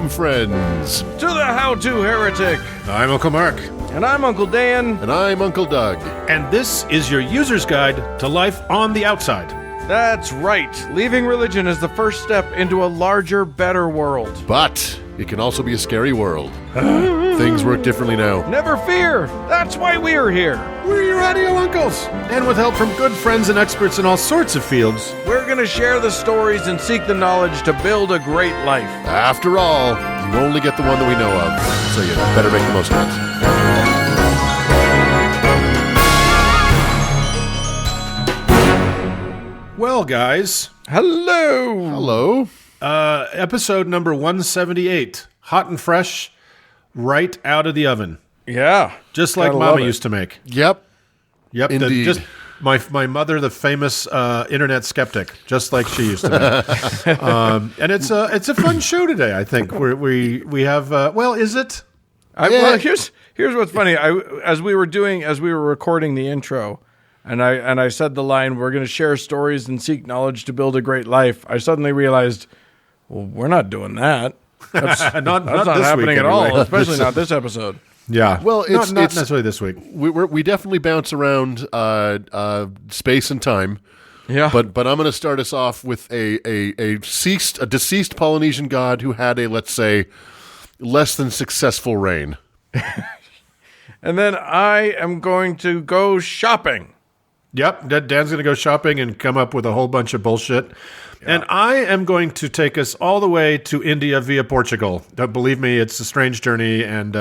Welcome, friends, to the How-To Heretic. I'm Uncle Mark. And I'm Uncle Dan. And I'm Uncle Doug. And this is your user's guide to life on the outside. That's right. Leaving religion is the first step into a larger, better world. But it can also be a scary world. Things work differently now. Never fear. That's why we're here. We're your audio uncles. And with help from good friends and experts in all sorts of fields, we're going to share the stories and seek the knowledge to build a great life. After all, you only get the one that we know of, so you better make the most of it. well, guys. Hello. Hello. Episode number 178. Hot and fresh, right out of the oven. Yeah. Just like Mama used to make. Yep. Indeed. Just my mother, the famous internet skeptic, just like she used to make. And it's a fun show today, I think. We have, well, is it? Well, here's what's funny. As we were recording the intro, and I said the line, "We're going to share stories and seek knowledge to build a great life." I suddenly realized, well, we're not doing that. That's not happening week, at all, anyway. especially not this episode. Yeah. Well, it's not necessarily this week. We definitely bounce around space and time. Yeah. But I'm going to start us off with a deceased Polynesian god who had a, let's say, less than successful reign. And then I am going to go shopping. Yep, Dan's going to go shopping and come up with a whole bunch of bullshit. Yeah. And I am going to take us all the way to India via Portugal. Believe me, it's a strange journey, and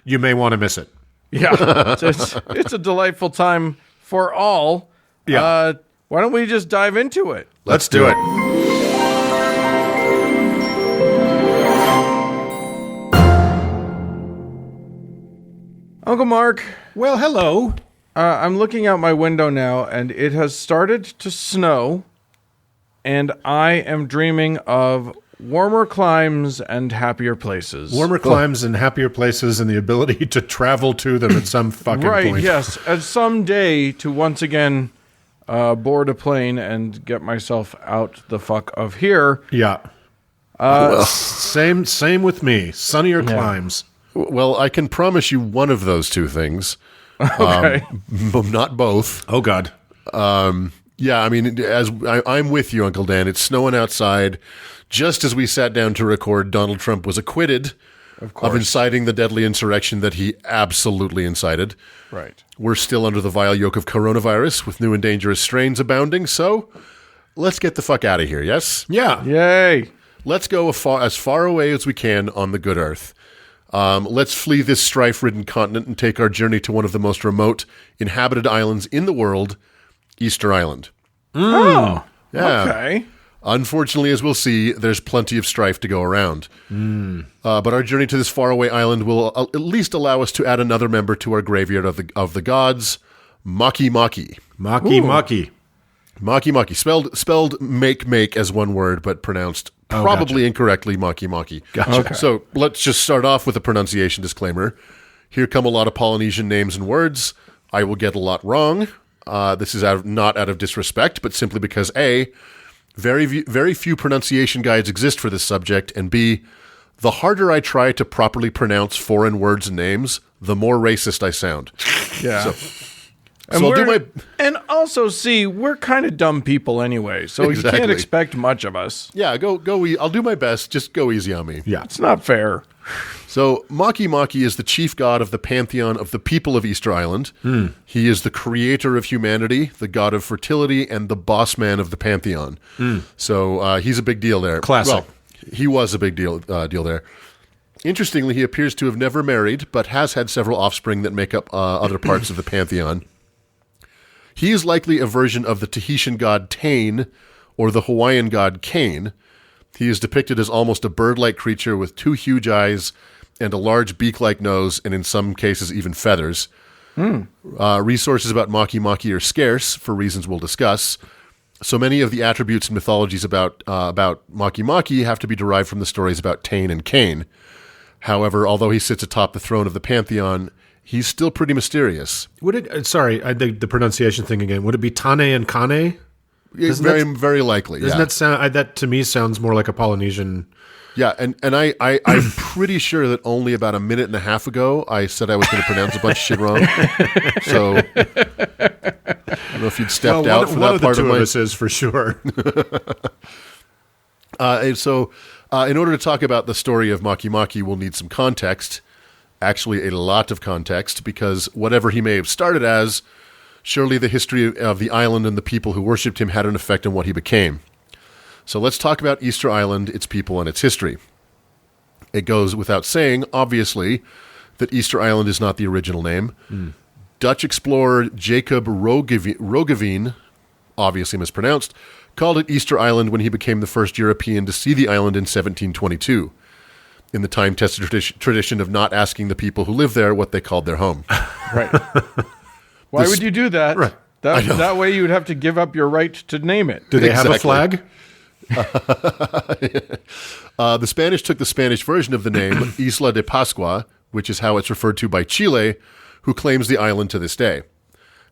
you may want to miss it. Yeah, it's a delightful time for all. Yeah. Why don't we just dive into it? Let's do it. Uncle Mark. Well, hello. I'm looking out my window now, and it has started to snow, and I am dreaming of warmer climes and happier places. Warmer climes and happier places and the ability to travel to them at some fucking point. Right, yes. And someday to once again board a plane and get myself out the fuck of here. Yeah. Same with me. Sunnier climes. Well, I can promise you one of those two things. Okay. Not both. Oh, God. Yeah, I mean, I'm with you, Uncle Dan. It's snowing outside. Just as we sat down to record, Donald Trump was acquitted of inciting the deadly insurrection that he absolutely incited. Right. We're still under the vile yoke of coronavirus with new and dangerous strains abounding, so let's get the fuck out of here, yes? Yeah. Yay. Let's go as far away as we can on the good earth. Let's flee this strife-ridden continent and take our journey to one of the most remote inhabited islands in the world, Easter Island. Oh, yeah. Okay. Unfortunately, as we'll see, there's plenty of strife to go around. But our journey to this faraway island will at least allow us to add another member to our graveyard of the gods, Makemake. Makemake. Makemake, spelled make as one word, but pronounced probably incorrectly, Makemake. Gotcha. Okay. So let's just start off with a pronunciation disclaimer. Here come a lot of Polynesian names and words. I will get a lot wrong. This is not out of disrespect, but simply because A, very few pronunciation guides exist for this subject, and B, the harder I try to properly pronounce foreign words and names, the more racist I sound. Yeah. So I'll do my... And also, see, we're kind of dumb people anyway, so Exactly. You can't expect much of us. Yeah, go. I'll do my best. Just go easy on me. Yeah. It's not fair. So Makemake is the chief god of the pantheon of the people of Easter Island. He is the creator of humanity, the god of fertility, and the boss man of the pantheon. So he's a big deal there. Classic. Well, he was a big deal there. Interestingly, he appears to have never married, but has had several offspring that make up other parts of the pantheon. He is likely a version of the Tahitian god Tane or the Hawaiian god Kane. He is depicted as almost a bird-like creature with two huge eyes and a large beak-like nose, and in some cases even feathers. Resources about Makemake are scarce, for reasons we'll discuss. So many of the attributes and mythologies about Makemake have to be derived from the stories about Tane and Kane. However, although he sits atop the throne of the pantheon, he's still pretty mysterious. Would it? Sorry, the pronunciation thing again. Would it be Tane and Kane? Very likely. Doesn't that sound? That to me sounds more like a Polynesian Yeah, and I'm pretty sure that only about a minute and a half ago I said I was going to pronounce a bunch of shit wrong. So I don't know if you'd stepped out for that part of my... This is for sure. In order to talk about the story of Makemake, we'll need some context. Actually, a lot of context, because whatever he may have started as, surely the history of the island and the people who worshipped him had an effect on what he became. So let's talk about Easter Island, its people, and its history. It goes without saying, obviously, that Easter Island is not the original name. Dutch explorer Jacob Roggeveen, obviously mispronounced, called it Easter Island when he became the first European to see the island in 1722, in the time-tested tradition of not asking the people who live there what they called their home. Right. Why would you do that? Right. That way you would have to give up your right to name it. Do they have a flag? The Spanish took the Spanish version of the name, Isla de Pascua, which is how it's referred to by Chile, who claims the island to this day.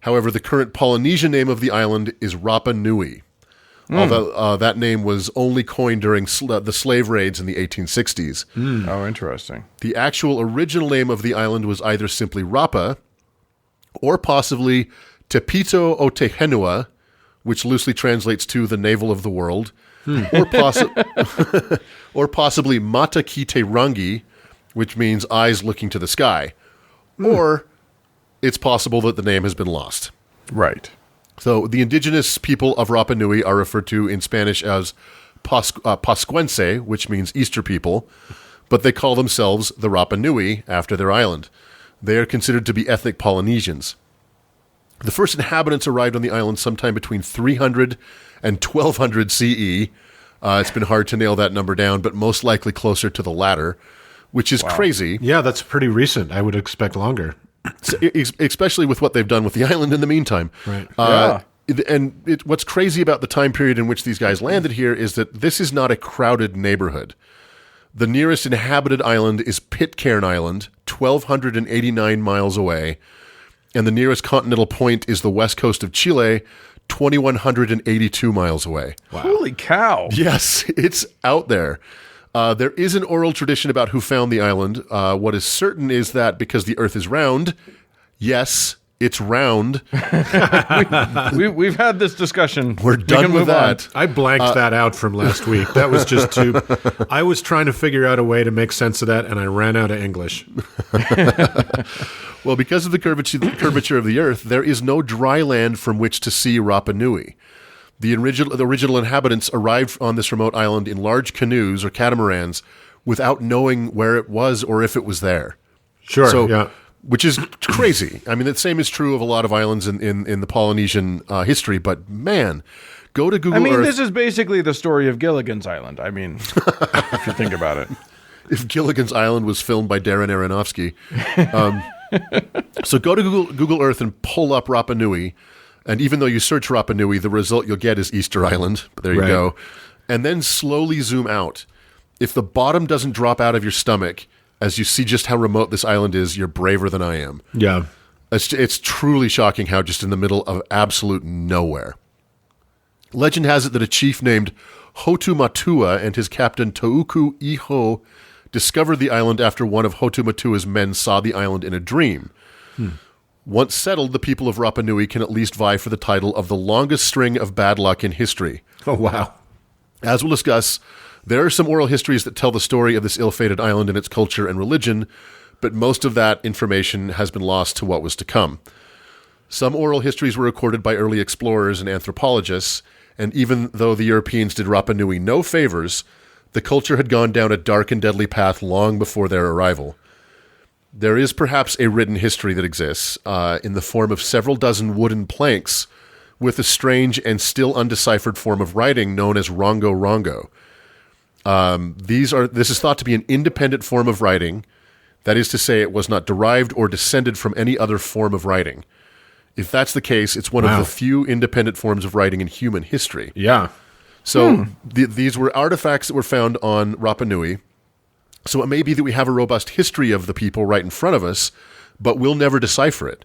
However, the current Polynesian name of the island is Rapa Nui, although that name was only coined during the slave raids in the 1860s. Oh, interesting. The actual original name of the island was either simply Rapa, or possibly Tepito o Tehenua, which loosely translates to the navel of the world, or possibly Mata Kite Rangi, which means eyes looking to the sky. Or it's possible that the name has been lost. Right. So the indigenous people of Rapa Nui are referred to in Spanish as Pascuense, which means Easter people, but they call themselves the Rapa Nui after their island. They are considered to be ethnic Polynesians. The first inhabitants arrived on the island sometime between 300 and 1200 CE. It's been hard to nail that number down, but most likely closer to the latter, which is crazy. Yeah, that's pretty recent. I would expect longer. Especially with what they've done with the island in the meantime. Right. What's crazy about the time period in which these guys landed here is that this is not a crowded neighborhood. The nearest inhabited island is Pitcairn Island, 1,289 miles away, and the nearest continental point is the west coast of Chile, 2,182 miles away. Wow. Holy cow. Yes, it's out there. There is an oral tradition about who found the island. What is certain is that because the Earth is round, yes, it's round. We've had this discussion. We're done with that. I blanked that out from last week. That was just too... I was trying to figure out a way to make sense of that, and I ran out of English. Well, because of the curvature of the Earth, there is no dry land from which to see Rapa Nui. The original inhabitants arrived on this remote island in large canoes or catamarans without knowing where it was or if it was there. Sure, yeah. Which is crazy. I mean, the same is true of a lot of islands in the Polynesian history, but man, go to Google Earth. This is basically the story of Gilligan's Island. I mean, if you think about it. If Gilligan's Island was filmed by Darren Aronofsky. So go to Google Earth and pull up Rapa Nui. And even though you search Rapa Nui, the result you'll get is Easter Island. But there you go. And then slowly zoom out. If the bottom doesn't drop out of your stomach as you see just how remote this island is, you're braver than I am. Yeah. It's truly shocking how just in the middle of absolute nowhere. Legend has it that a chief named Hotumatua and his captain Tauku Iho discovered the island after one of Hotumatua's men saw the island in a dream. Once settled, the people of Rapa Nui can at least vie for the title of the longest string of bad luck in history. Oh, wow. As we'll discuss, there are some oral histories that tell the story of this ill-fated island and its culture and religion, but most of that information has been lost to what was to come. Some oral histories were recorded by early explorers and anthropologists, and even though the Europeans did Rapa Nui no favors, the culture had gone down a dark and deadly path long before their arrival. There is perhaps a written history that exists in the form of several dozen wooden planks with a strange and still undeciphered form of writing known as Rongo Rongo. This is thought to be an independent form of writing. That is to say, it was not derived or descended from any other form of writing. If that's the case, it's one of the few independent forms of writing in human history. Yeah. So these were artifacts that were found on Rapa Nui. So it may be that we have a robust history of the people right in front of us, but we'll never decipher it.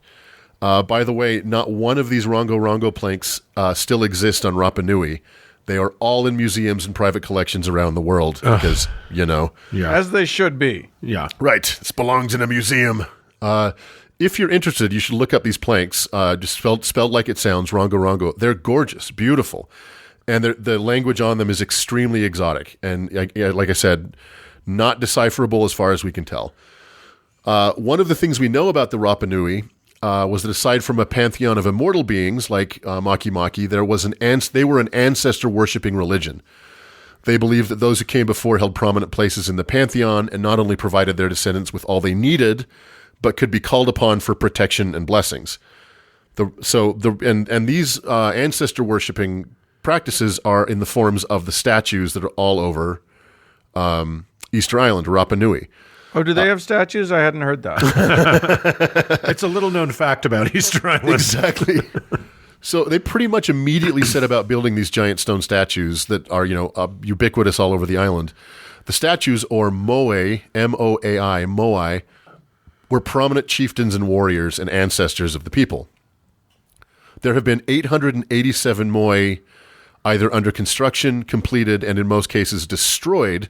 By the way, not one of these Rongo Rongo planks still exist on Rapa Nui. They are all in museums and private collections around the world because, Yeah. As they should be. Yeah. Right, this belongs in a museum. If you're interested, you should look up these planks, just spelled like it sounds, Rongo Rongo. They're gorgeous, beautiful, and the language on them is extremely exotic, and like I said, not decipherable as far as we can tell. One of the things we know about the Rapa Nui was that aside from a pantheon of immortal beings like Makemake, they were an ancestor-worshipping religion. They believed that those who came before held prominent places in the pantheon and not only provided their descendants with all they needed, but could be called upon for protection and blessings. These ancestor-worshipping practices are in the forms of the statues that are all over Easter Island, or Rapa Nui. Oh, do they have statues? I hadn't heard that. It's a little-known fact about Easter Island. Exactly. So they pretty much immediately set about building these giant stone statues that are, ubiquitous all over the island. The statues, or moai, M-O-A-I, moai, were prominent chieftains and warriors and ancestors of the people. There have been 887 moai either under construction, completed, and in most cases destroyed,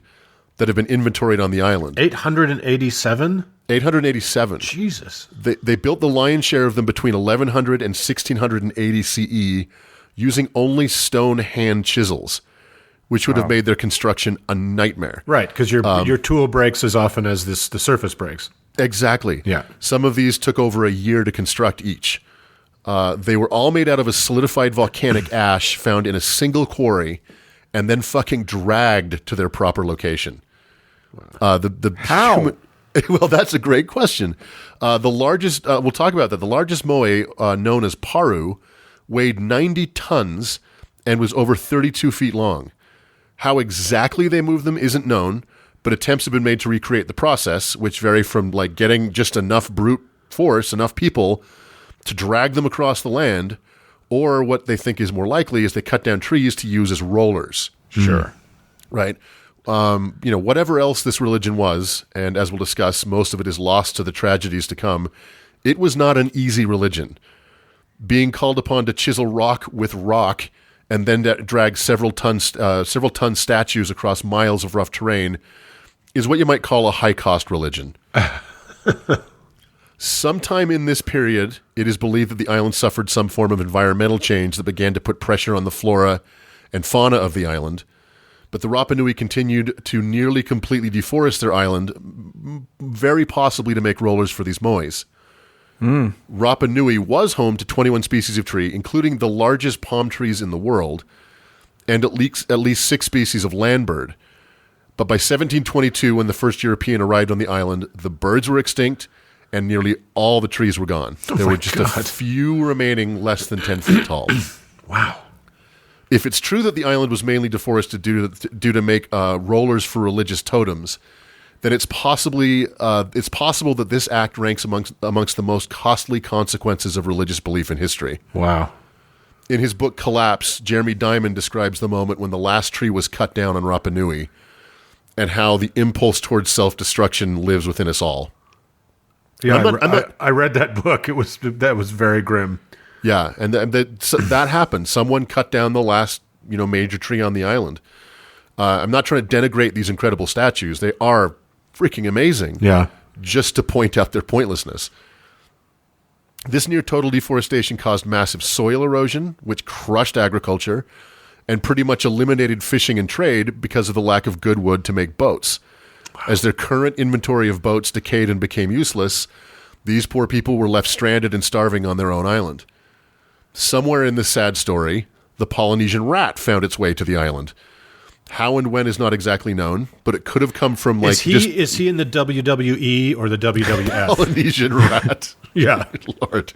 that have been inventoried on the island. 887? 887. Jesus. They built the lion's share of them between 1100 and 1680 CE using only stone hand chisels, which would have made their construction a nightmare. Right, because your tool breaks as often as the surface breaks. Exactly. Yeah. Some of these took over a year to construct each. They were all made out of a solidified volcanic ash found in a single quarry and then fucking dragged to their proper location. How? Well, that's a great question. The largest, we'll talk about that. The largest moai, known as Paru, weighed 90 tons and was over 32 feet long. How exactly they moved them isn't known, but attempts have been made to recreate the process, which vary from like getting just enough brute force, enough people to drag them across the land, or what they think is more likely is they cut down trees to use as rollers. Sure. Right? Whatever else this religion was, and as we'll discuss, most of it is lost to the tragedies to come, it was not an easy religion. Being called upon to chisel rock with rock and then drag several ton statues across miles of rough terrain is what you might call a high-cost religion. Sometime in this period, it is believed that the island suffered some form of environmental change that began to put pressure on the flora and fauna of the island. But the Rapa Nui continued to nearly completely deforest their island, very possibly to make rollers for these moais. Rapa Nui was home to 21 species of tree, including the largest palm trees in the world, and at least 6 species of land bird. But by 1722, when the first European arrived on the island, the birds were extinct, and nearly all the trees were gone. There were just a few remaining less than 10 feet tall. Wow. If it's true that the island was mainly deforested due to make rollers for religious totems, then it's possible that this act ranks amongst the most costly consequences of religious belief in history. Wow. In his book Collapse, Jeremy Diamond describes the moment when the last tree was cut down on Rapa Nui and how the impulse towards self-destruction lives within us all. Yeah, I read that book. That was very grim. Yeah, and that happened. Someone cut down the last major tree on the island. I'm not trying to denigrate these incredible statues. They are freaking amazing. Yeah. Just to point out their pointlessness. This near total deforestation caused massive soil erosion, which crushed agriculture, and pretty much eliminated fishing and trade because of the lack of good wood to make boats. As their current inventory of boats decayed and became useless, these poor people were left stranded and starving on their own island. Somewhere in this sad story, the Polynesian rat found its way to the island. How and when is not exactly known, but it could have come from is he in the WWE or the WWF? Polynesian rat. Yeah. Lord.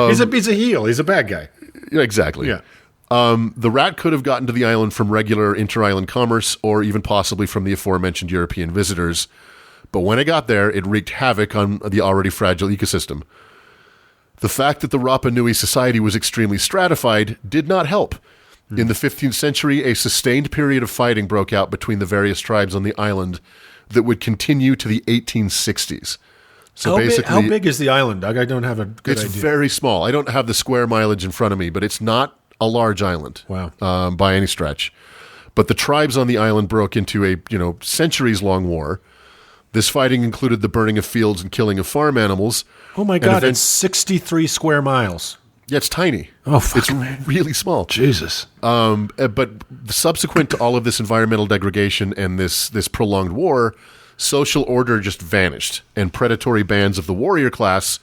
He's a heel. He's a bad guy. Exactly. Yeah. The rat could have gotten to the island from regular inter-island commerce or even possibly from the aforementioned European visitors. But when it got there, it wreaked havoc on the already fragile ecosystem. The fact that the Rapa Nui society was extremely stratified did not help. In the 15th century, a sustained period of fighting broke out between the various tribes on the island that would continue to the 1860s. So how big is the island, Doug? I don't have a good idea. It's very small. I don't have the square mileage in front of me, but it's not a large island. Wow. By any stretch. But the tribes on the island broke into a centuries-long war. This fighting included the burning of fields and killing of farm animals. Oh my God, it's 63 square miles. Yeah, it's tiny. Oh, fuck, it's man. really small. Jesus. But subsequent to all of this environmental degradation and this prolonged war, social order just vanished, and predatory bands of the warrior class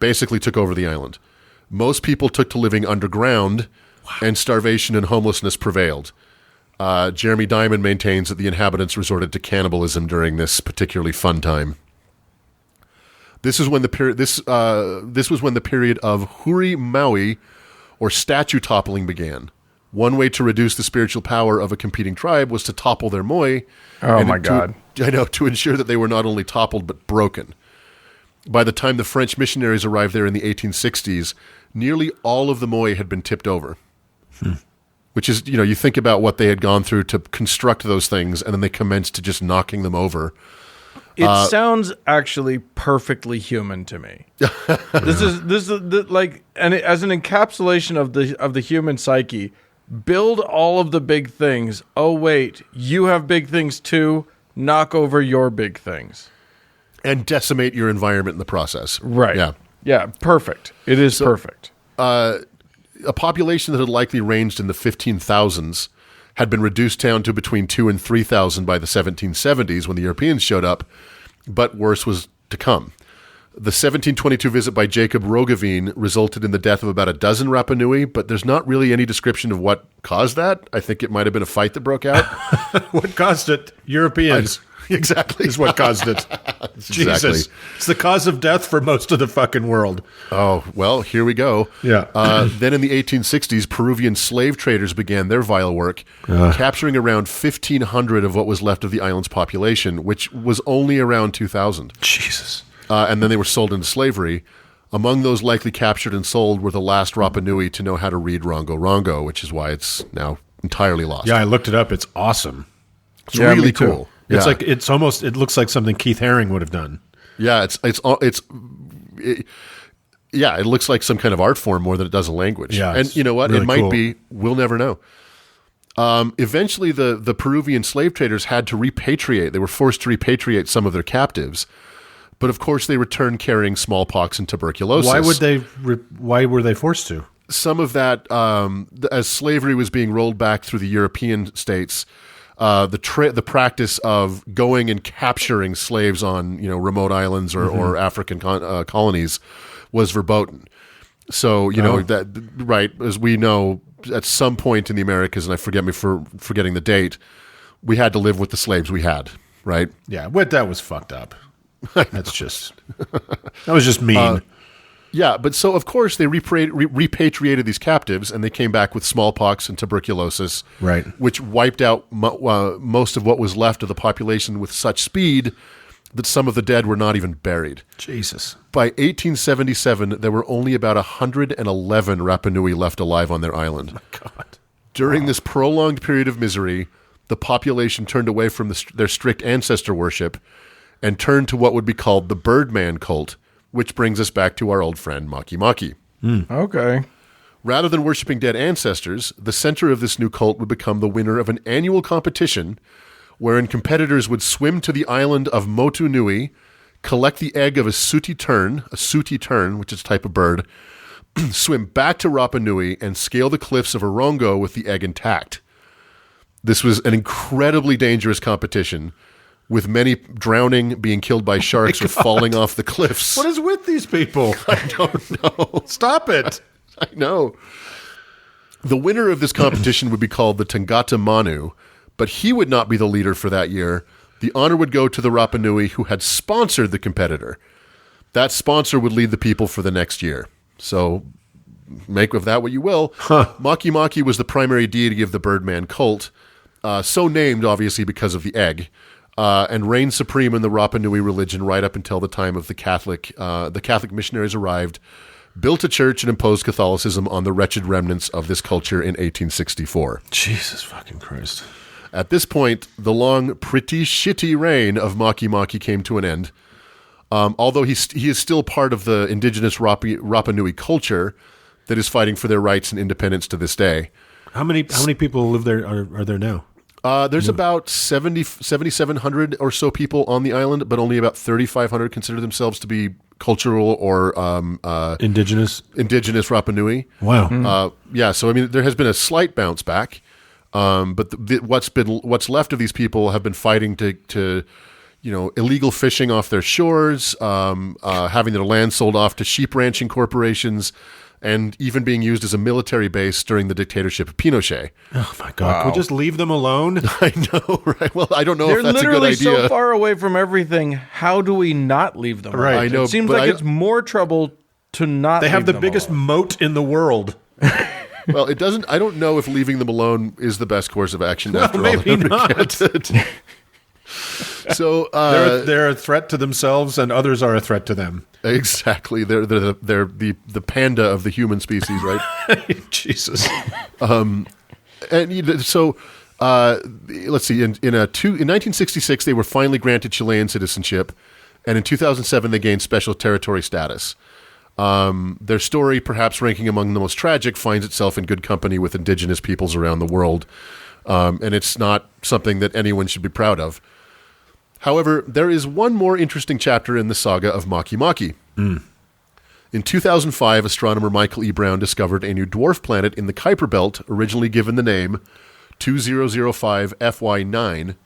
basically took over the island. Most people took to living underground, and starvation and homelessness prevailed. Jeremy Diamond maintains that the inhabitants resorted to cannibalism during this particularly fun time. This was when the period. This was when the period of Huri Maui, or statue toppling, began. One way to reduce the spiritual power of a competing tribe was to topple their moi. Oh my God! To ensure that they were not only toppled but broken. By the time the French missionaries arrived there in the 1860s, nearly all of the moi had been tipped over. Which is, you think about what they had gone through to construct those things, and then they commenced to just knocking them over. It sounds actually perfectly human to me. This is like, and as an encapsulation of the human psyche, build all of the big things. Oh wait, you have big things too. Knock over your big things, and decimate your environment in the process. Right? Yeah. Yeah. Perfect. It is perfect. A population that had likely ranged in the 15,000s had been reduced down to between 2,000 and 3,000 by the 1770s when the Europeans showed up, but worse was to come. The 1722 visit by Jacob Roggeveen resulted in the death of about a dozen Rapa Nui, but there's not really any description of what caused that. I think it might have been a fight that broke out. What caused it? Europeans. Exactly. Is what caused it. Jesus. Exactly. It's the cause of death for most of the fucking world. Oh, well, here we go. Yeah. Then in the 1860s, Peruvian slave traders began their vile work, capturing around 1,500 of what was left of the island's population, which was only around 2,000. Jesus. And then they were sold into slavery. Among those likely captured and sold were the last Rapa Nui to know how to read Rongo Rongo, which is why it's now entirely lost. Yeah, I looked it up. It's awesome. It's really me too. cool. It's Yeah. like it looks like something Keith Haring would have done. Yeah, it looks like some kind of art form more than it does a language. Yeah, and you know what? really It might cool. be. We'll never know. Eventually, the Peruvian slave traders had to repatriate. They were forced to repatriate some of their captives, but of course, they returned carrying smallpox and tuberculosis. Why were they forced to? Some of that, as slavery was being rolled back through the European states. The practice of going and capturing slaves on remote islands or African colonies was verboten. So that right, as we know, at some point in the Americas, and I forget me for forgetting the date, we had to live with the slaves we had. Right? Yeah, that was fucked up. That was just mean. Yeah, but so of course they repatriated these captives, and they came back with smallpox and tuberculosis, right? Which wiped out most of what was left of the population with such speed that some of the dead were not even buried. Jesus! By 1877, there were only about 111 Rapa Nui left alive on their island. Oh my God! During this prolonged period of misery, the population turned away from their strict ancestor worship and turned to what would be called the Birdman cult. Which brings us back to our old friend Makemake. Okay. Rather than worshiping dead ancestors, the center of this new cult would become the winner of an annual competition wherein competitors would swim to the island of Motu Nui, collect the egg of a sooty tern, which is a type of bird, swim back to Rapa Nui, and scale the cliffs of Orongo with the egg intact. This was an incredibly dangerous competition, with many drowning, being killed by sharks, or falling off the cliffs. What is with these people? I don't know. Stop it. I know. The winner of this competition would be called the Tangata Manu, but he would not be the leader for that year. The honor would go to the Rapa Nui who had sponsored the competitor. That sponsor would lead the people for the next year. So make of that what you will. Makemake was the primary deity of the Birdman cult, so named, obviously, because of the egg. And reigned supreme in the Rapa Nui religion right up until the time of the Catholic missionaries arrived, built a church, and imposed Catholicism on the wretched remnants of this culture in 1864. Jesus fucking Christ. At this point, the long, pretty shitty reign of Makemake came to an end. Although he is still part of the indigenous Rapa Nui culture, that is fighting for their rights and independence to this day. How many people live there? Are there now? There's about 7,700 or so people on the island, but only about 3,500 consider themselves to be cultural or Indigenous Rapa Nui. Wow. Yeah, so I mean, there has been a slight bounce back, but what's left of these people have been fighting to illegal fishing off their shores, having their land sold off to sheep ranching corporations, and even being used as a military base during the dictatorship of Pinochet. Oh my God! Can we just leave them alone? I know, right? Well, I don't know They're if that's a good literally idea. so far away from everything. How do we not leave them? Right. I know, It seems but like it's more trouble to not. They have leave the them biggest alone. moat in the world. Well, it doesn't. I don't know if leaving them alone is the best course of action. After maybe all, not. So They're a threat to themselves, and others are a threat to them. exactly, they're the panda of the human species, right? Jesus. So let's see. In 1966, they were finally granted Chilean citizenship, and in 2007, they gained special territory status. Their story, perhaps ranking among the most tragic, finds itself in good company with indigenous peoples around the world, and it's not something that anyone should be proud of. However, there is one more interesting chapter in the saga of Makemake. In 2005, astronomer Michael E. Brown discovered a new dwarf planet in the Kuiper Belt, originally given the name 2005 FY9.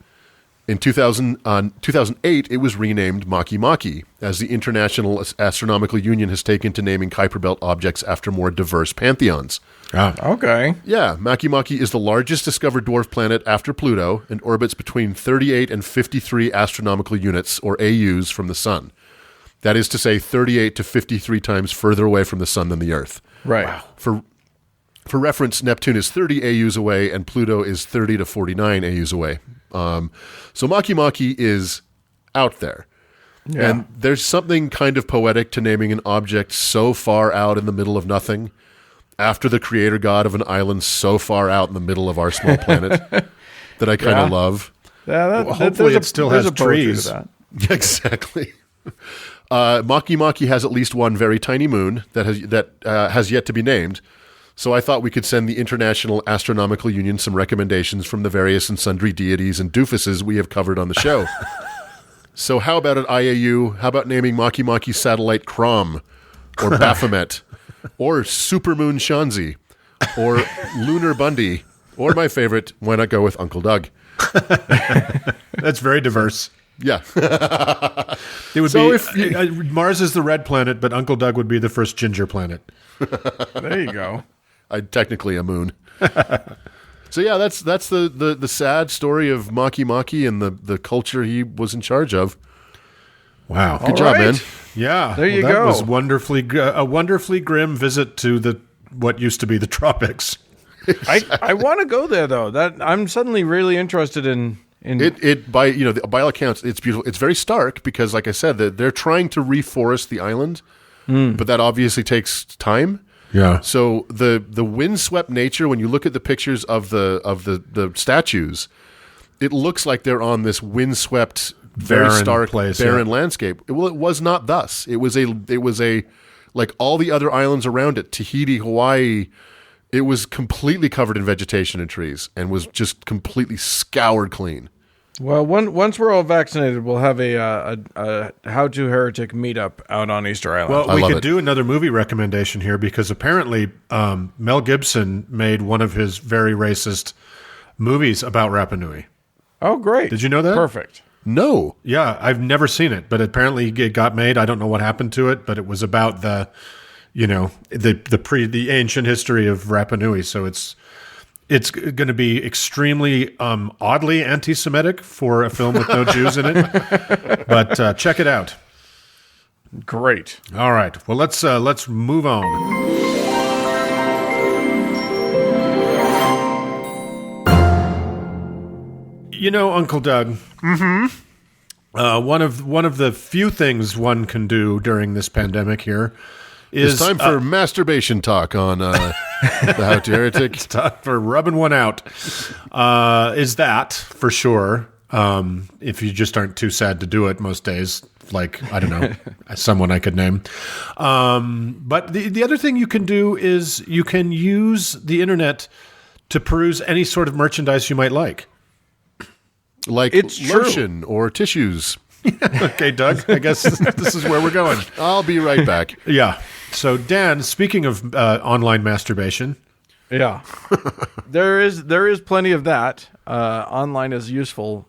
In 2008, it was renamed Makemake, as the International Astronomical Union has taken to naming Kuiper Belt objects after more diverse pantheons. Okay. Yeah, Makemake is the largest discovered dwarf planet after Pluto and orbits between 38 and 53 astronomical units, or AUs, from the Sun. That is to say, 38 to 53 times further away from the Sun than the Earth. Right. Wow. For reference, Neptune is 30 AUs away, and Pluto is 30 to 49 AUs away. So Makemake is out there. Yeah. And there's something kind of poetic to naming an object so far out in the middle of nothing, after the creator god of an island so far out in the middle of our small planet, that I kind of love. Yeah, Hopefully it still has trees. Exactly. Makemake has at least one very tiny moon that has yet to be named. So I thought we could send the International Astronomical Union some recommendations from the various and sundry deities and doofuses we have covered on the show. So how about at IAU? How about naming Makemake satellite Crom, or Baphomet, or Supermoon Shanzi, or Lunar Bundy, or my favorite, why not go with Uncle Doug? That's very diverse. Yeah. It would So be Mars is the red planet, but Uncle Doug would be the first ginger planet. There you go. Technically a moon. So yeah, that's the sad story of Makemake and the culture he was in charge of. Wow. Good job, man. Yeah. There you that go. was a wonderfully grim visit to what used to be the tropics. I want to go there though. That I'm suddenly really interested in. It by all accounts, it's beautiful. It's very stark because, like I said, they're trying to reforest the island, but that obviously takes time. Yeah. So the windswept nature, when you look at the pictures of the statues, it looks like they're on this windswept, very Barren stark, place, barren yeah. landscape. Well, it was not thus. It was a like all the other islands around it, Tahiti, Hawaii. It was completely covered in vegetation and trees, and was just completely scoured clean. Well, once we're all vaccinated, we'll have a How to Heretic meetup out on Easter Island. Well, I we love could it. do another movie recommendation here because apparently Mel Gibson made one of his very racist movies about Rapa Nui. oh, great! Did you know that? Perfect. No, Yeah, I've never seen it, but apparently it got made. I don't know what happened to it, but it was about the ancient history of Rapa Nui. So it's going to be extremely oddly anti-Semitic for a film with no Jews in it. But check it out. Great. All right. Well, let's move on. You know, Uncle Doug. One of the few things one can do during this pandemic here is it's time for masturbation talk on the How to Heretic. time for rubbing one out. Is that for sure? if you just aren't too sad to do it most days. Like, I don't know, someone I could name. But the other thing you can do is you can use the internet to peruse any sort of merchandise you might like. Like It's lotion or tissues. Okay, Doug, I guess this is where we're going. I'll be right back. Yeah. So, Dan, speaking of online masturbation. Yeah, there is plenty of that. Online is useful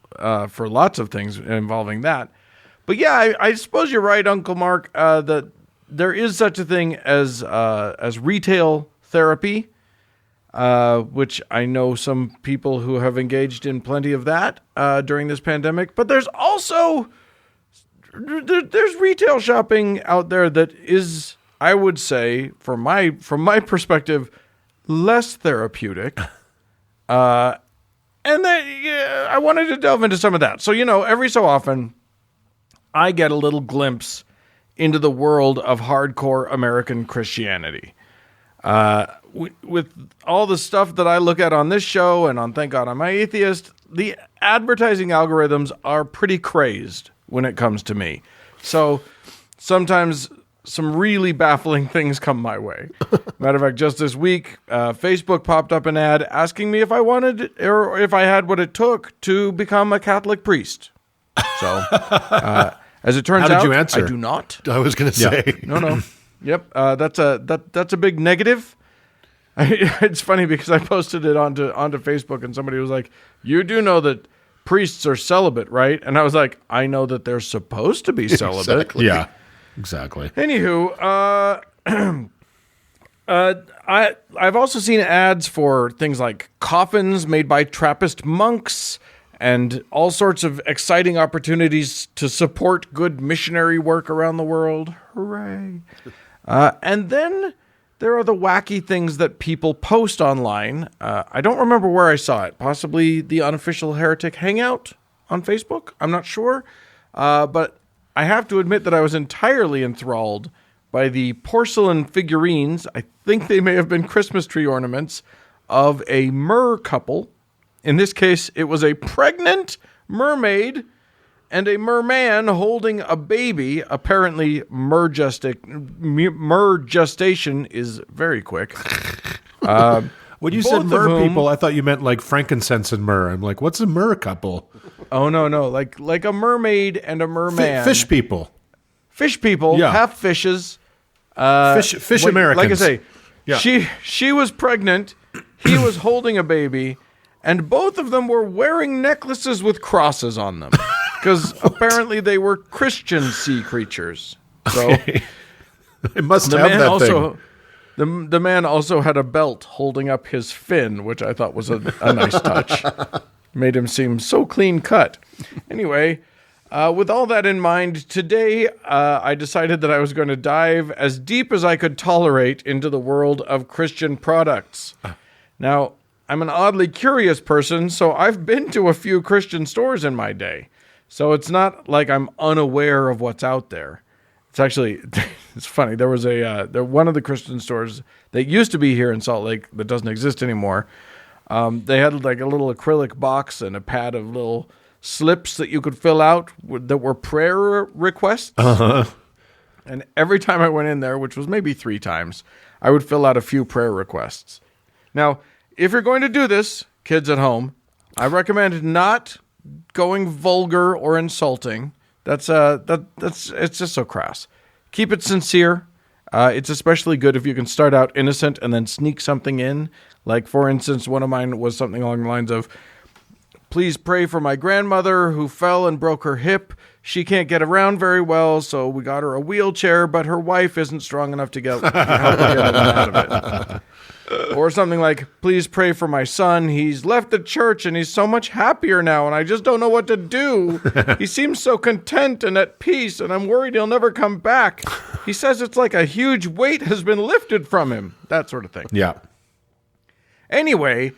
for lots of things involving that. But yeah, I suppose you're right, Uncle Mark, that there is such a thing as retail therapy, which I know some people who have engaged in plenty of that during this pandemic. But there's also there's retail shopping out there that is, I would say, from my perspective, less therapeutic. And I wanted to delve into some of that. So, every so often, I get a little glimpse into the world of hardcore American Christianity. With all the stuff that I look at on this show and on Thank God I'm an Atheist, the advertising algorithms are pretty crazed when it comes to me. So sometimes some really baffling things come my way. Matter of fact, just this week, Facebook popped up an ad asking me if I wanted or if I had what it took to become a Catholic priest. So, as it turns How did out, you answer? I do not. I was going to say. No. Yep. That's a big negative. It's funny because I posted it onto Facebook and somebody was like, "You do know that priests are celibate, right?" And I was like, "I know that they're supposed to be celibate." Exactly. Yeah, exactly. Anywho, I've also seen ads for things like coffins made by Trappist monks and all sorts of exciting opportunities to support good missionary work around the world. Hooray. And then there are the wacky things that people post online. I don't remember where I saw it. Possibly the Unofficial Heretic Hangout on Facebook. I'm not sure. But I have to admit that I was entirely enthralled by the porcelain figurines. I think they may have been Christmas tree ornaments of a mer couple. In this case, it was a pregnant mermaid and a merman holding a baby. Apparently, mer gestation is very quick. When you said Both myrrh of whom- people, I thought you meant like frankincense and myrrh. I'm like, what's a myrrh couple? Oh, no. Like a mermaid and a merman. Fish people. Fish people, Yeah. half fishes. Fish Americans. Like I say, Yeah. she was pregnant, he was holding a baby, and both of them were wearing necklaces with crosses on them because apparently they were Christian sea creatures. So It must the have man that also thing. the man also had a belt holding up his fin, which I thought was a nice touch. Made him seem so clean cut. Anyway. With all that in mind, today I decided that I was going to dive as deep as I could tolerate into the world of Christian products. Now, I'm an oddly curious person, so I've been to a few Christian stores in my day. So it's not like I'm unaware of what's out there. It's actually, it's funny. There was one of the Christian stores that used to be here in Salt Lake that doesn't exist anymore. They had like a little acrylic box and a pad of little slips that you could fill out that were prayer requests. Uh-huh. And every time I went in there, which was maybe 3 times, I would fill out a few prayer requests. Now, if you're going to do this, kids at home, I recommend not going vulgar or insulting. It's just so crass. Keep it sincere. It's especially good if you can start out innocent and then sneak something in. Like, for instance, one of mine was something along the lines of, "Please pray for my grandmother who fell and broke her hip. She can't get around very well, so we got her a wheelchair, but her wife isn't strong enough to help her get out of it." Or something like, "Please pray for my son. He's left the church and he's so much happier now, and I just don't know what to do. He seems so content and at peace, and I'm worried he'll never come back. He says it's like a huge weight has been lifted from him." That sort of thing. Yeah. Anyway,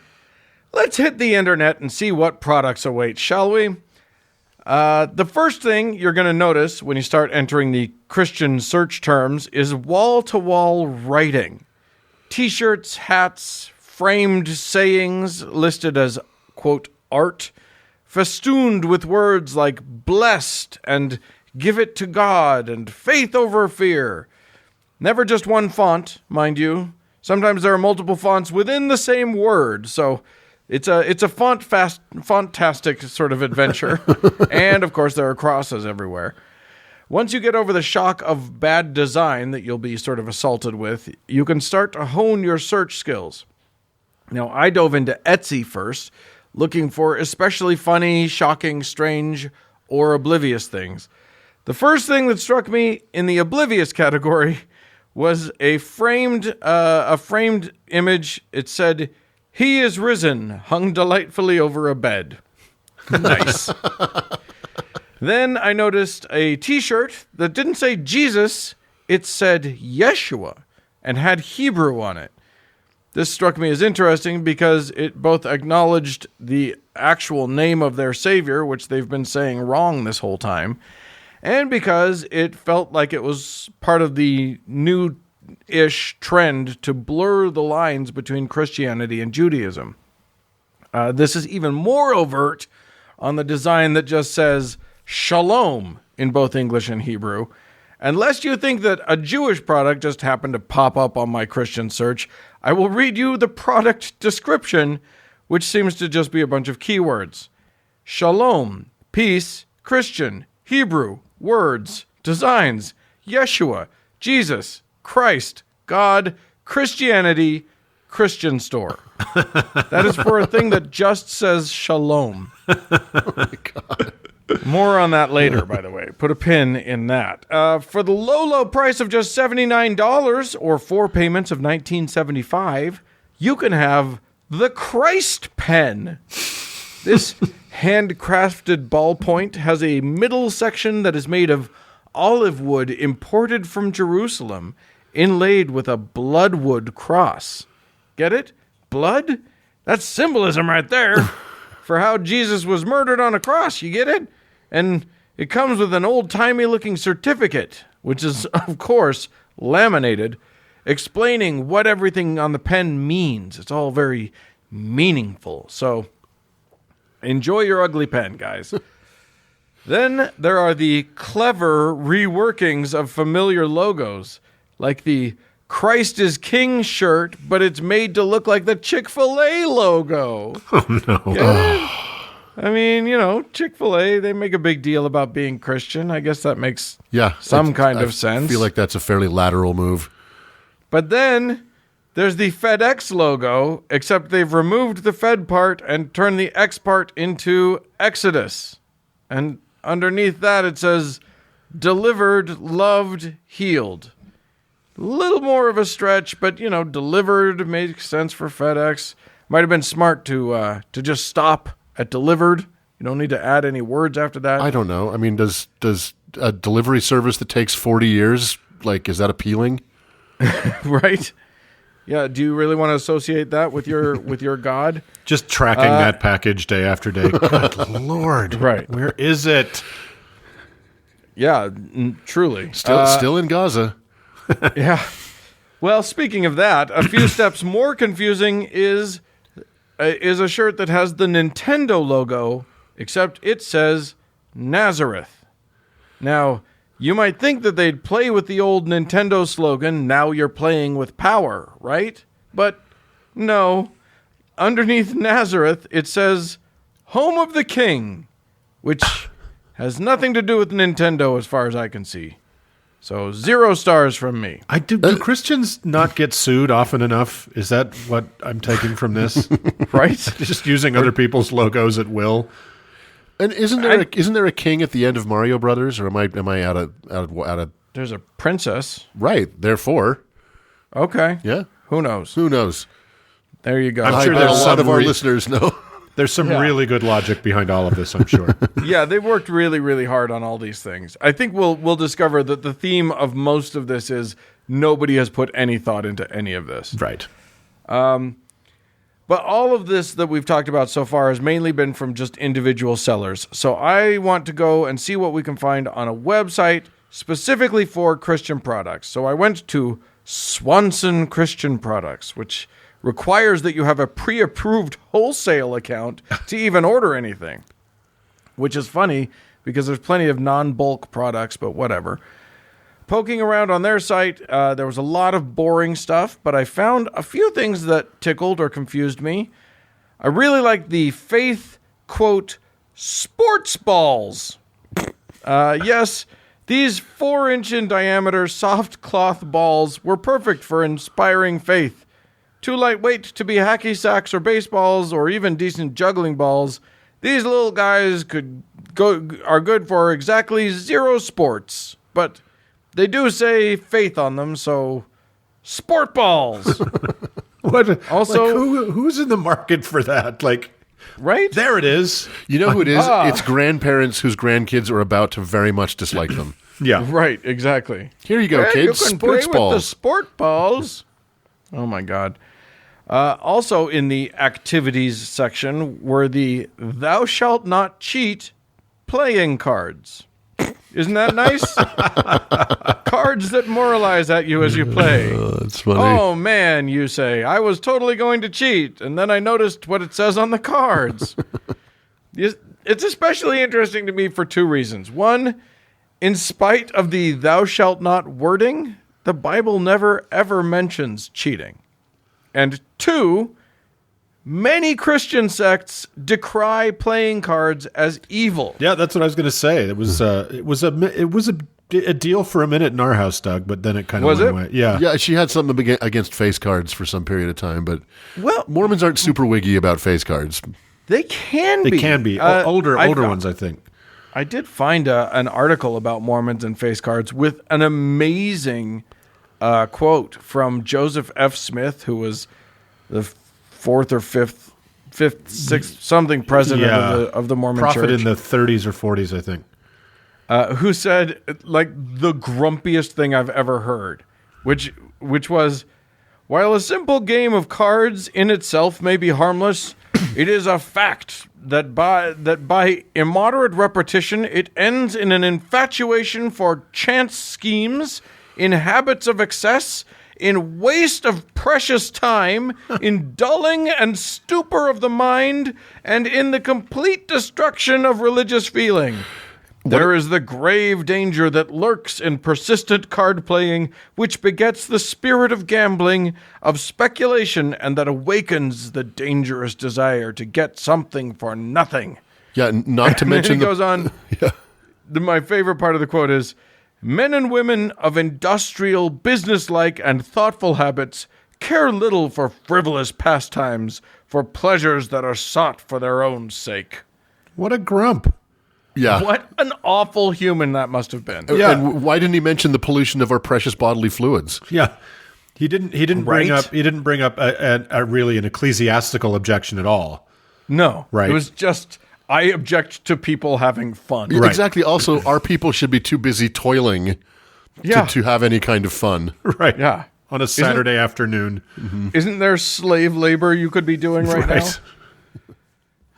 let's hit the internet and see what products await, shall we? The first thing you're going to notice when you start entering the Christian search terms is wall-to-wall writing. T-shirts, hats, framed sayings listed as, quote, art, festooned with words like blessed and give it to God and faith over fear. Never just one font, mind you. Sometimes there are multiple fonts within the same word, so it's a font-tastic sort of adventure. And, of course, there are crosses everywhere. Once you get over the shock of bad design that you'll be sort of assaulted with, you can start to hone your search skills. Now, I dove into Etsy first, looking for especially funny, shocking, strange, or oblivious things. The first thing that struck me in the oblivious category was a framed image. It said, "He is risen, hung delightfully over a bed." Nice. Then I noticed a t-shirt that didn't say Jesus, it said Yeshua, and had Hebrew on it. This struck me as interesting because it both acknowledged the actual name of their Savior, which they've been saying wrong this whole time, and because it felt like it was part of the new-ish trend to blur the lines between Christianity and Judaism. This is even more overt on the design that just says Shalom in both English and Hebrew. And lest you think that a Jewish product just happened to pop up on my Christian search, I will read you the product description, which seems to just be a bunch of keywords. Shalom, peace, Christian, Hebrew, words, designs, Yeshua, Jesus, Christ, God, Christianity, Christian store. That is for a thing that just says shalom. Oh my God. More on that later, by the way. Put a pin in that. For the low price of just $79 or 4 payments of $19.75, you can have the Christ pen. This handcrafted ballpoint has a middle section that is made of olive wood imported from Jerusalem, inlaid with a bloodwood cross. Get it? Blood? That's symbolism right there for how Jesus was murdered on a cross. You get it? And it comes with an old-timey looking certificate, which is, of course, laminated, explaining what everything on the pen means. It's all very meaningful. So enjoy your ugly pen, guys. Then there are the clever reworkings of familiar logos, like the Christ is King shirt, but it's made to look like the Chick-fil-A logo. Oh, no. Get it? I mean, you know, Chick-fil-A, they make a big deal about being Christian. I guess that makes some kind of sense. I feel like that's a fairly lateral move. But then there's the FedEx logo, except they've removed the Fed part and turned the X part into Exodus. And underneath that it says, delivered, loved, healed. A little more of a stretch, but, you know, delivered makes sense for FedEx. Might have been smart to just stop at delivered. You don't need to add any words after that. I don't know. I mean, does a delivery service that takes 40 years, like, is that appealing? Right? Yeah. Do you really want to associate that with your God? Just tracking that package day after day. Good Lord. Right. Where is it? Yeah, truly. Still in Gaza. Yeah. Well, speaking of that, a few steps more confusing is a shirt that has the Nintendo logo, except it says Nazareth. Now, you might think that they'd play with the old Nintendo slogan, "Now you're playing with power," right? But no. Underneath Nazareth, it says Home of the King, which has nothing to do with Nintendo as far as I can see. So 0 stars from me. Do Christians not get sued often enough? Is that what I'm taking from this? Right? Just using other people's logos at will. And isn't there a king at the end of Mario Brothers, or am I out of? There's a princess. Right. Therefore. Okay. Yeah. Who knows? Who knows? There you go. I'm sure a there's lot of our some listeners know. There's some really good logic behind all of this, I'm sure. Yeah, they've worked really, really hard on all these things. I think we'll discover that the theme of most of this is nobody has put any thought into any of this. Right. But all of this that we've talked about so far has mainly been from just individual sellers. So I want to go and see what we can find on a website specifically for Christian products. So I went to Swanson Christian Products, which requires that you have a pre-approved wholesale account to even order anything. which is funny because there's plenty of non-bulk products, but whatever. Poking around on their site, there was a lot of boring stuff, but I found a few things that tickled or confused me. I really like the Faith, quote, sports balls. Yes, these 4-inch in diameter soft cloth balls were perfect for inspiring faith. Too lightweight to be hacky sacks or baseballs or even decent juggling balls, these little guys are good for exactly 0 sports. But they do say faith on them, so sport balls. What? Also, who's in the market for that? Like, right? there it is. You know who it is? It's grandparents whose grandkids are about to very much dislike them. Yeah. Right, exactly. Here you go, kids. You can Sports play balls. with the sport balls. Oh, my God. Also in the activities section were the thou shalt not cheat playing cards. Isn't that nice? Cards that moralize at you as you play. That's funny. Oh, man, you say, I was totally going to cheat, and then I noticed what it says on the cards. It's especially interesting to me for 2 reasons. One, in spite of the thou shalt not wording, the Bible never, ever mentions cheating. And 2, many Christian sects decry playing cards as evil. Yeah, that's what I was going to say. It was a deal for a minute in our house, Doug, but then it kind of went away. Yeah. Yeah, she had something against face cards for some period of time, but Well, Mormons aren't super wiggy about face cards. they can be. They can be. Older ones, I think. I did find an article about Mormons and face cards with an amazing quote from Joseph F. Smith, who was the 4th or 5th, 6th, something president of the Mormon Prophet Church. in the 30s or 40s, I think. Who said, like, the grumpiest thing I've ever heard, which was, while a simple game of cards in itself may be harmless, it is a fact that by immoderate repetition, it ends in an infatuation for chance schemes, in habits of excess, in waste of precious time, in dulling and stupor of the mind, and in the complete destruction of religious feeling. There is the grave danger that lurks in persistent card playing, which begets the spirit of gambling, of speculation, and that awakens the dangerous desire to get something for nothing. Yeah, not to mention He goes on. My favorite part of the quote is, men and women of industrial, businesslike, and thoughtful habits care little for frivolous pastimes, for pleasures that are sought for their own sake. What a grump. Yeah. What an awful human that must have been. Yeah. And why didn't he mention the pollution of our precious bodily fluids? Yeah. He didn't bring up a really an ecclesiastical objection at all. No. Right. It was just, I object to people having fun. Right. Exactly. Also, our people should be too busy toiling to have any kind of fun. Right. Yeah. On a Saturday afternoon. Isn't there slave labor you could be doing right now?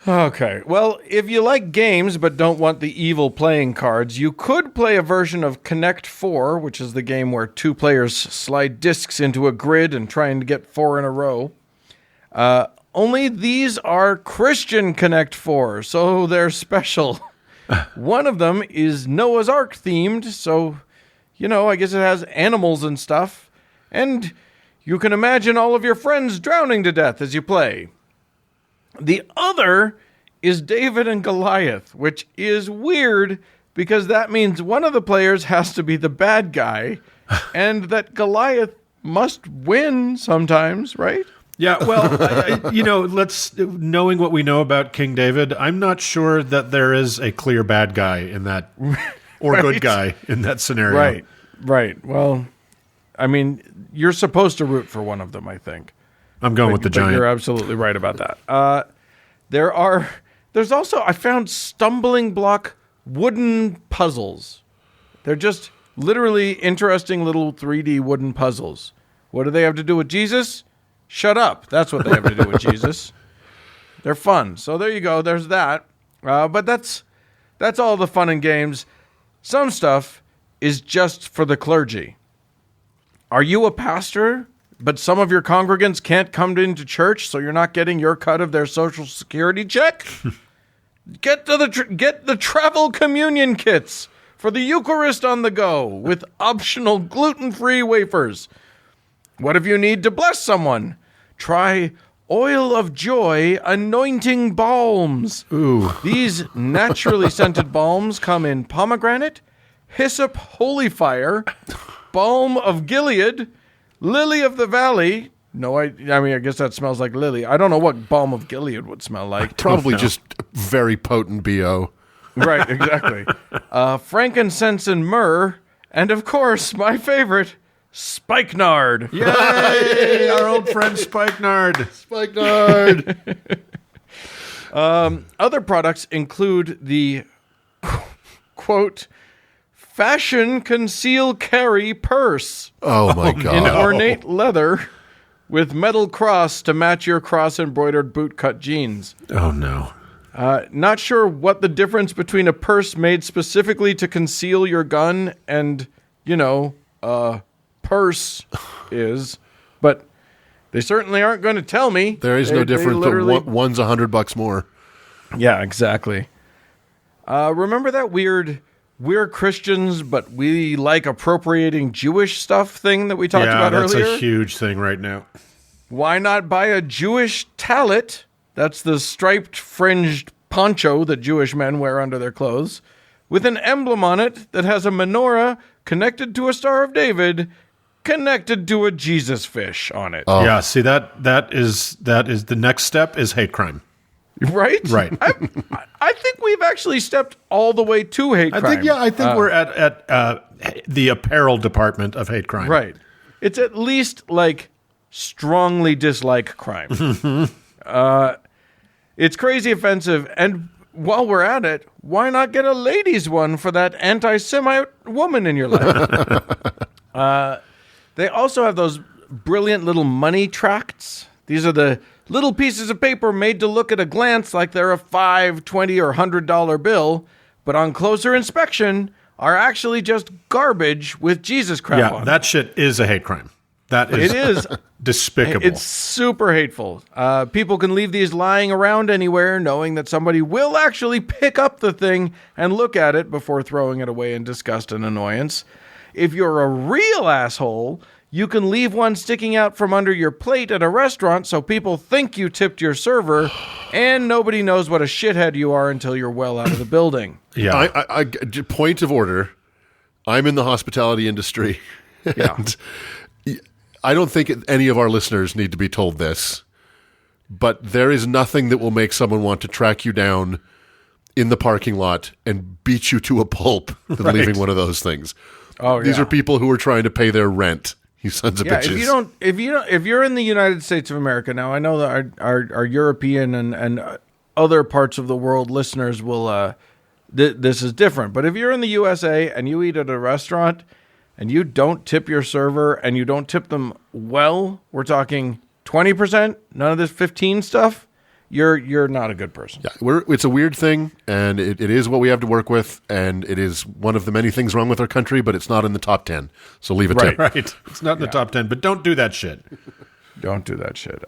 Okay. Well, if you like games but don't want the evil playing cards, you could play a version of Connect 4, which is the game where 2 players slide discs into a grid and trying to get 4 in a row. Only these are Christian Connect 4, so they're special. One of them is Noah's Ark themed, so, I guess it has animals and stuff. And you can imagine all of your friends drowning to death as you play. The other is David and Goliath, which is weird because that means one of the players has to be the bad guy and that Goliath must win sometimes, right? Yeah, well, knowing what we know about King David, I'm not sure that there is a clear bad guy in that, or Right. good guy in that scenario. Right. Well, I mean, you're supposed to root for one of them, I think. I'm going with the But giant. you're absolutely right about that. There's also, I found stumbling block wooden puzzles. They're just literally interesting little 3D wooden puzzles. What do they have to do with Jesus? Shut up. That's what they have to do with Jesus. They're fun. So there you go. There's that. But that's all the fun and games. Some stuff is just for the clergy. Are you a pastor, but some of your congregants can't come into church, so you're not getting your cut of their Social Security check? Get the travel communion kits for the Eucharist on the go with optional gluten-free wafers. What if you need to bless someone? Try oil of joy anointing balms. Ooh. These naturally scented balms come in pomegranate, hyssop holy fire, balm of Gilead, lily of the valley. No, I mean, I guess that smells like lily. I don't know what balm of Gilead would smell like. Probably just very potent BO. Right, exactly. Frankincense and myrrh, and of course, my favorite, spikenard. Yay! Our old friend Spikenard. Spikenard! Other products include the, quote, fashion conceal carry purse Oh, my in God. ornate leather with metal cross to match your cross-embroidered boot-cut jeans. Oh, no. Not sure what the difference between a purse made specifically to conceal your gun and, purse is, but they certainly aren't going to tell me. There is no difference, but one's $100 more. Yeah, exactly. Remember that we're Christians, but we like appropriating Jewish stuff thing that we talked about earlier? Yeah, that's a huge thing right now. Why not buy a Jewish tallit? That's the striped fringed poncho that Jewish men wear under their clothes, with an emblem on it that has a menorah connected to a Star of David, connected to a Jesus fish on it. Oh. Yeah, see that is the next step is hate crime. Right? Right. I think we've actually stepped all the way to hate crime. I think we're at the apparel department of hate crime. Right. It's at least like strongly dislike crime. It's crazy offensive. And while we're at it, why not get a ladies' one for that anti-Semite woman in your life? They also have those brilliant little money tracts. These are the little pieces of paper made to look at a glance like they're a $5, $20, or $100 bill, but on closer inspection are actually just garbage with Jesus crap on it. That shit is a hate crime. That is, It is. despicable. It's super hateful. People can leave these lying around anywhere knowing that somebody will actually pick up the thing and look at it before throwing it away in disgust and annoyance. If you're a real asshole, you can leave one sticking out from under your plate at a restaurant so people think you tipped your server, and nobody knows what a shithead you are until you're well out of the building. Yeah. I point of order. I'm in the hospitality industry. Yeah. And I don't think any of our listeners need to be told this, but there is nothing that will make someone want to track you down in the parking lot and beat you to a pulp than leaving one of those things. Oh, These are people who are trying to pay their rent. You sons of bitches. If you're in the United States of America now, I know that our European and other parts of the world listeners will. This is different, but if you're in the USA and you eat at a restaurant and you don't tip your server and you don't tip them well, we're talking 20%, none of this 15 stuff. You're not a good person. Yeah, it's a weird thing, and it is what we have to work with, and it is one of the many things wrong with our country, but it's not in the top 10. So leave a tip. Right. It's not in the top 10, but don't do that shit. Don't do that shit.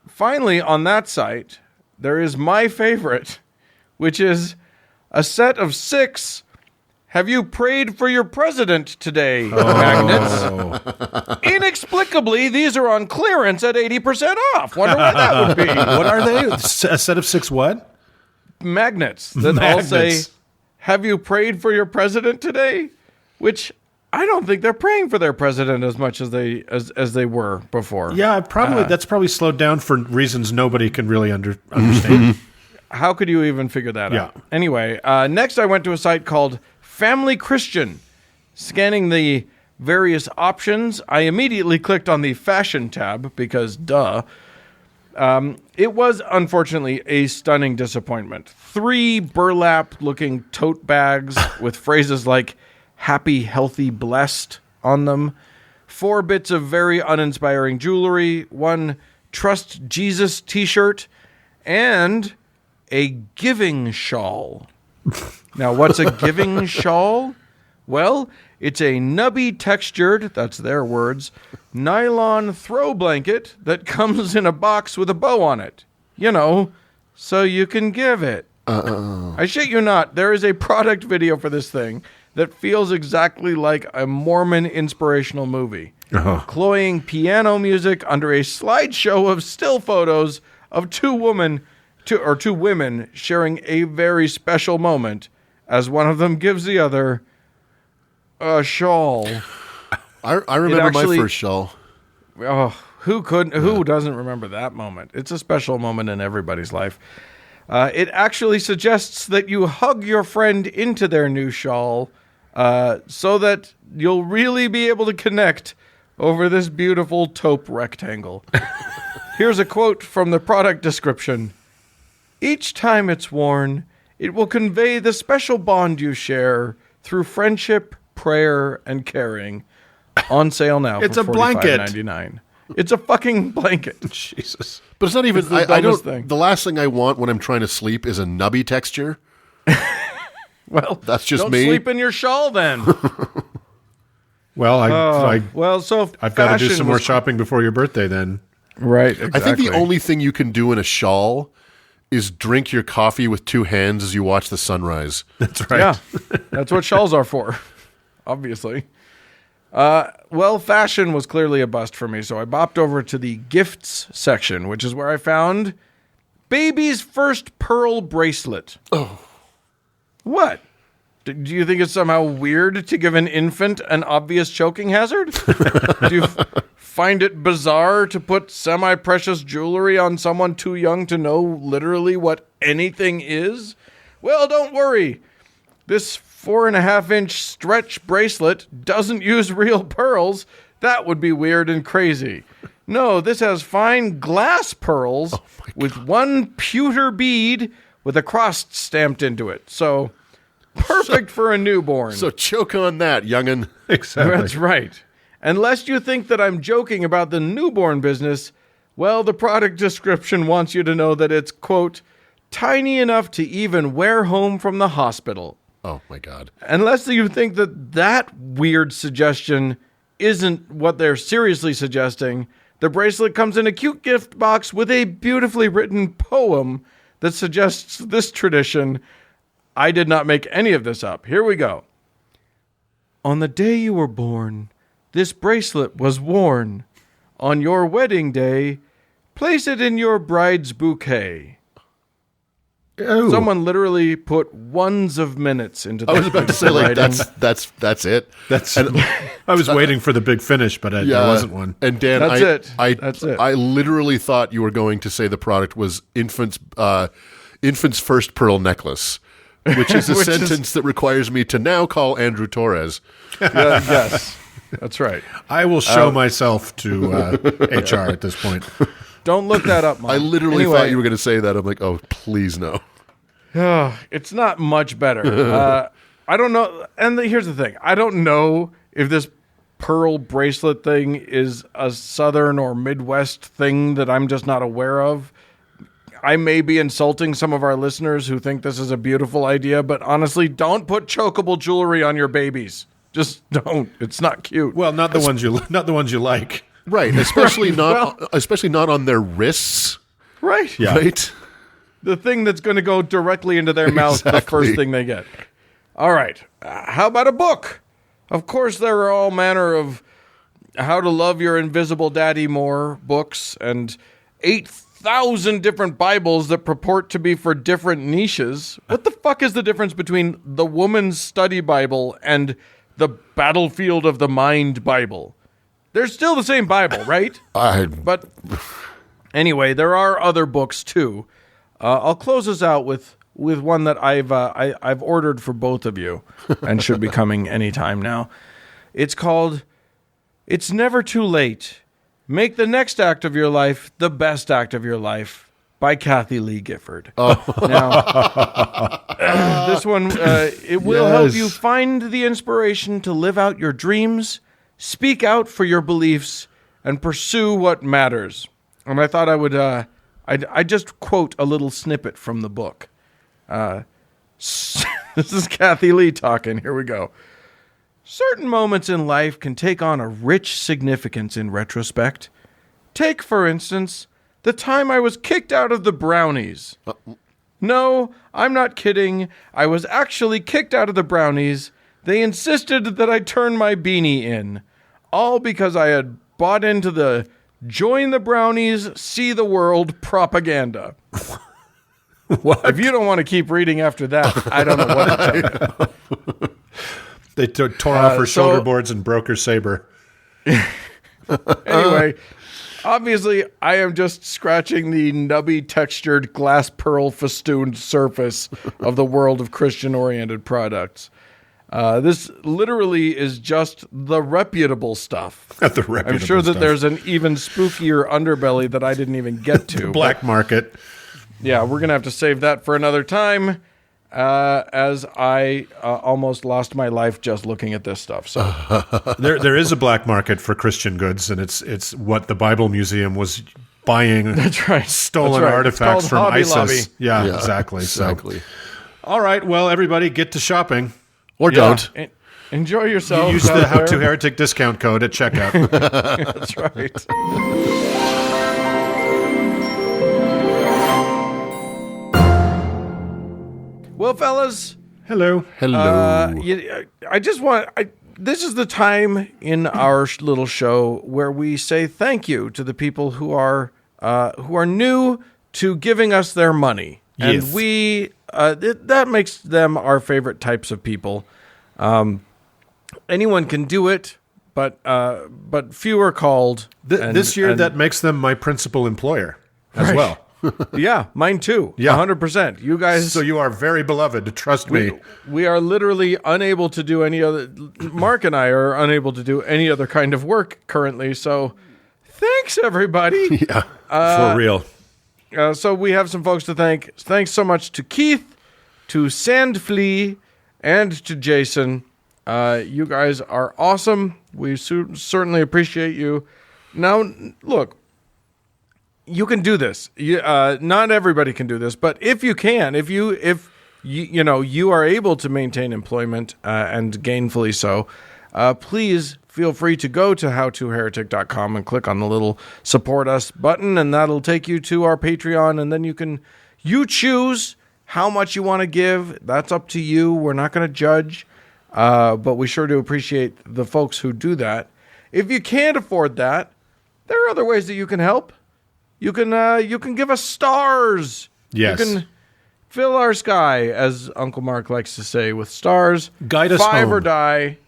Finally, on that site, there is my favorite, which is a set of 6 "Have you prayed for your president today?" magnets. Inexplicably, these are on clearance at 80% off. Wonder why that would be. What are they? A set of 6 what? Magnets that all say, "Have you prayed for your president today?" Which I don't think they're praying for their president as much as they were before. Yeah, probably that's probably slowed down for reasons nobody can really understand. How could you even figure that Yeah. out? Anyway, next I went to a site called Family Christian. Scanning the various options, I immediately clicked on the fashion tab because duh. It was unfortunately a stunning disappointment. 3 burlap-looking tote bags with phrases like "happy, healthy, blessed" on them. 4 bits of very uninspiring jewelry. 1 Trust Jesus t-shirt. And a giving shawl. Now, what's a giving shawl? Well, it's a nubby textured, that's their words, nylon throw blanket that comes in a box with a bow on it. So you can give it. I shit you not, there is a product video for this thing that feels exactly like a Mormon inspirational movie. Cloying piano music under a slideshow of still photos of two women sharing a very special moment as one of them gives the other a shawl. I remember my first shawl. Oh, who doesn't remember that moment? It's a special moment in everybody's life. It actually suggests that you hug your friend into their new shawl so that you'll really be able to connect over this beautiful taupe rectangle. Here's a quote from the product description. Each time it's worn, it will convey the special bond you share through friendship, prayer, and caring. On sale now It's for a blanket. $45.99. It's a fucking blanket. Jesus. But it's not even. It's the I don't. dumbest thing. The last thing I want when I'm trying to sleep is a nubby texture. Well, That's just don't me. sleep in your shawl then. Well, So I've got to do fashion some more was- shopping before your birthday then. Right, exactly. I think the only thing you can do in a shawl is drink your coffee with two hands as you watch the sunrise. That's right. Yeah, that's what shawls are for, obviously. Well, fashion was clearly a bust for me, so I bopped over to the gifts section, which is where I found baby's first pearl bracelet. Oh. What? Do you think it's somehow weird to give an infant an obvious choking hazard? Do you find it bizarre to put semi-precious jewelry on someone too young to know literally what anything is? Well, don't worry. This 4.5-inch stretch bracelet doesn't use real pearls. That would be weird and crazy. No, this has fine glass pearls with one pewter bead with a cross stamped into it. So, perfect for a newborn. So choke on that, young'un. Exactly. That's right. Unless you think that I'm joking about the newborn business, well, the product description wants you to know that it's, quote, tiny enough to even wear home from the hospital. Oh, my God. Unless you think that weird suggestion isn't what they're seriously suggesting, the bracelet comes in a cute gift box with a beautifully written poem that suggests this tradition. I did not make any of this up. Here we go. On the day you were born, this bracelet was worn. On your wedding day, place it in your bride's bouquet. Ooh. Someone literally put ones of minutes into that. I was about to say, like, writing. that's it. I was waiting for the big finish, but there wasn't one. And Dan, That's it. I literally thought you were going to say the product was infant's first pearl necklace, which is a sentence that requires me to now call Andrew Torres. Yes, that's right. I will show myself to HR at this point. Don't look that up, Mom. I literally Anyway, thought you were going to say that. I'm like, oh, please no. It's not much better. I don't know. And here's the thing. I don't know if this pearl bracelet thing is a Southern or Midwest thing that I'm just not aware of. I may be insulting some of our listeners who think this is a beautiful idea, but honestly, don't put chokeable jewelry on your babies. Just don't. It's not cute. Well, not the ones you like. Right, especially not on their wrists. Right. Yeah. Right. The thing that's going to go directly into their mouth the Exactly. first thing they get. All right. How about a book? Of course, there are all manner of How to Love Your Invisible Daddy More books and 8,000 different Bibles that purport to be for different niches. What the fuck is the difference between the Woman's Study Bible and the Battlefield of the Mind Bible? They're still the same Bible, right? But anyway, there are other books too. I'll close us out with one that I've ordered for both of you and should be coming anytime now. It's called It's Never Too Late. Make the next act of your life the best act of your life by Kathy Lee Gifford. Now, this one, it will help you find the inspiration to live out your dreams, speak out for your beliefs, and pursue what matters. And I thought I would, I just quote a little snippet from the book. This is Kathy Lee talking. Here we go. Certain moments in life can take on a rich significance in retrospect. Take, for instance, the time I was kicked out of the Brownies. No, I'm not kidding. I was actually kicked out of the brownies. They insisted that I turn my beanie in. All because I had bought into the join the brownies, see the world propaganda. What? If you don't want to keep reading after that, I don't know what to tell you. They tore off her shoulder boards and broke her saber. Anyway, obviously, I am just scratching the nubby textured glass pearl festooned surface of the world of Christian-oriented products. This literally is just the reputable stuff. The reputable I'm sure that stuff. there's an even spookier underbelly that I didn't even get to. Black market. Yeah, we're going to have to save that for another time, as I almost lost my life just looking at this stuff. So There is a black market for Christian goods, and it's what the Bible Museum was buying. That's right. Stolen That's right. artifacts It's from called Hobby ISIS. Lobby. Yeah, exactly. Exactly. So, all right, well, everybody, get to shopping. Or don't. Enjoy yourself. Use the How to Heretic discount code at checkout. That's right. Well, fellas, Hello. Hello. I just want. This is the time in our little show where we say thank you to the people who are new to giving us their money, Yes. and we that makes them our favorite types of people. Anyone can do it, but few are called. This year, that makes them my principal employer as well. Yeah, mine too. Yeah. 100%. You guys. So you are very beloved. Trust me. We are literally unable to do any other. Mark and I are unable to do any other kind of work currently. So, thanks everybody. Yeah, for real. So we have some folks to thank. Thanks so much to Keith, to Sandflea, and to Jason. You guys are awesome. We certainly appreciate you. Now, look. You can do this. Not everybody can do this, but if you can, if you are able to maintain employment and gainfully so, please feel free to go to howtoheretic.com and click on the little support us button, and that'll take you to our Patreon, and then you choose how much you want to give. That's up to you. We're not going to judge, but we sure do appreciate the folks who do that. If you can't afford that, there are other ways that you can help. You can give us stars. Yes. You can fill our sky, as Uncle Mark likes to say, with stars. Guide us 5 home. or die.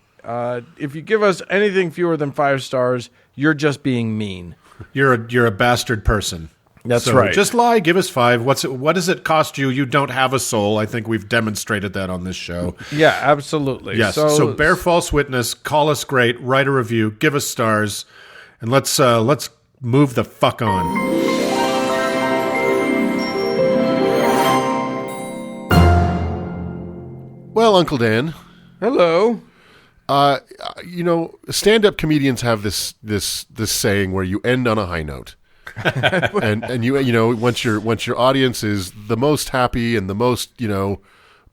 If you give us anything fewer than 5 stars, you're just being mean. You're a bastard person. That's So right. Just lie. Give us 5. What does it cost you? You don't have a soul. I think we've demonstrated that on this show. Yeah, absolutely. Yes. So bear false witness. Call us great. Write a review. Give us stars, and let's move the fuck on. Well, Uncle Dan, Hello. stand-up comedians have this saying where you end on a high note, and once your audience is the most happy and the most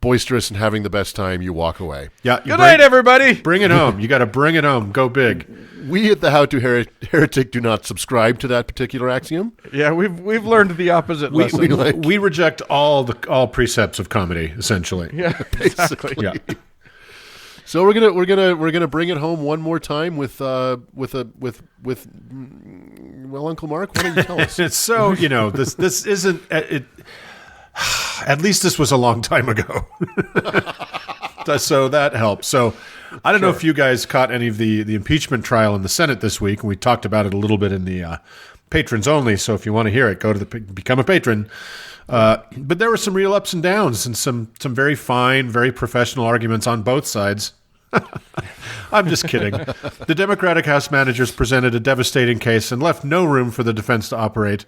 boisterous and having the best time, you walk away. Yeah. Good night, everybody. Bring it home. You got to bring it home. Go big. We at the How to Heretic do not subscribe to that particular axiom. Yeah, we've learned the opposite lesson. We reject all precepts of comedy, essentially. Yeah, exactly. Yeah. So we're gonna bring it home one more time with well, Uncle Mark, why don't you tell us? It's so this isn't it. At least this was a long time ago, so that helps. So I don't know if you guys caught any of the impeachment trial in the Senate this week, and we talked about it a little bit in the patrons only. So if you want to hear it, go to become a patron. But there were some real ups and downs, and some very fine, very professional arguments on both sides. I'm just kidding. The Democratic House managers presented a devastating case and left no room for the defense to operate.